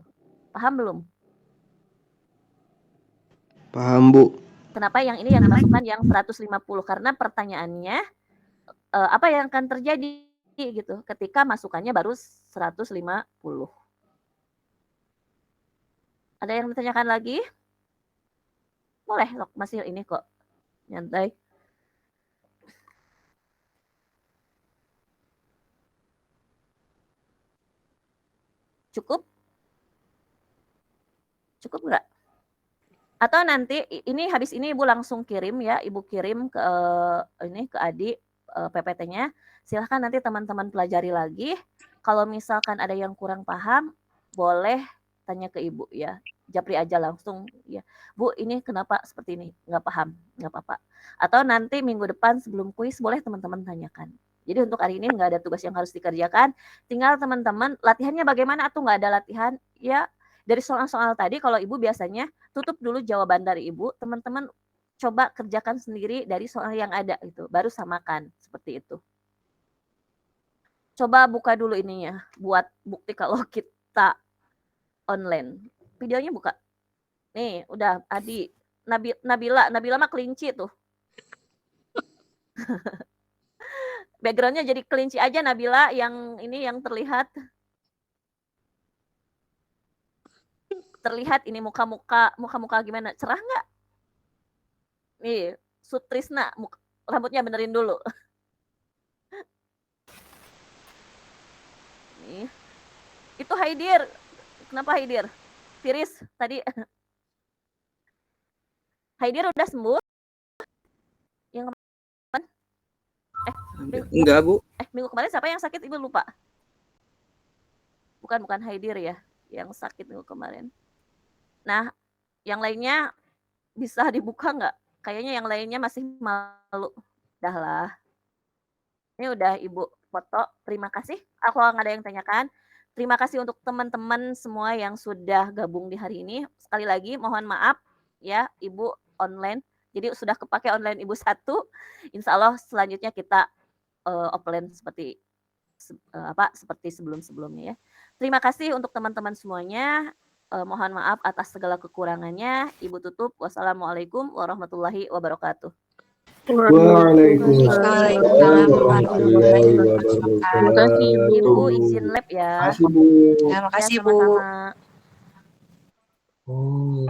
Paham belum? Paham, Bu. Kenapa yang ini yang dimasukkan yang 150? Karena pertanyaannya apa yang akan terjadi gitu ketika masukannya baru 150. Ada yang ditanyakan lagi? Boleh, masih ini kok. Nyantai. Cukup? Cukup nggak? Atau nanti ini habis ini Ibu langsung kirim ya, Ibu kirim ke ini ke Adi PPT-nya. Silahkan nanti teman-teman pelajari lagi. Kalau misalkan ada yang kurang paham, boleh tanya ke Ibu ya. Japri aja langsung ya. Bu, ini kenapa seperti ini? Nggak paham, nggak apa-apa. Atau nanti minggu depan sebelum kuis boleh teman-teman tanyakan. Jadi untuk hari ini nggak ada tugas yang harus dikerjakan. Tinggal teman-teman latihannya bagaimana atau nggak ada latihan ya. Dari soal-soal tadi kalau Ibu biasanya tutup dulu jawaban dari Ibu, teman-teman coba kerjakan sendiri dari soal yang ada itu, baru samakan seperti itu. Coba buka dulu ininya buat bukti kalau kita online. Videonya buka. Nih, udah Adi, Nabila mah kelinci tuh. Backgroundnya jadi kelinci aja Nabila yang ini yang terlihat. Terlihat ini muka-muka gimana? Cerah nggak? Nih, Sutrisna, rambutnya benerin dulu. Nih. Itu Haidir. Kenapa Haidir? Tiris tadi. Haidir udah sembuh? Yang kemarin? Enggak, Bu. Minggu kemarin siapa yang sakit? Ibu lupa. Bukan Haidir ya, yang sakit minggu kemarin. Nah, yang lainnya bisa dibuka nggak? Kayaknya yang lainnya masih malu. Dah lah. Ini udah Ibu foto. Terima kasih. Aku nggak ada yang tanyakan. Terima kasih untuk teman-teman semua yang sudah gabung di hari ini. Sekali lagi mohon maaf ya Ibu online. Jadi sudah kepake online Ibu 1. Insya Allah selanjutnya kita offline seperti sebelum-sebelumnya ya. Terima kasih untuk teman-teman semuanya. Mohon maaf atas segala kekurangannya. Ibu tutup. Wassalamualaikum warahmatullahi wabarakatuh. Waalaikumsalam warahmatullahi wabarakatuh. Ibu izin lab ya. Terima kasih, Bu. Ya, Terima kasih, Bu. sama-sama. Oh,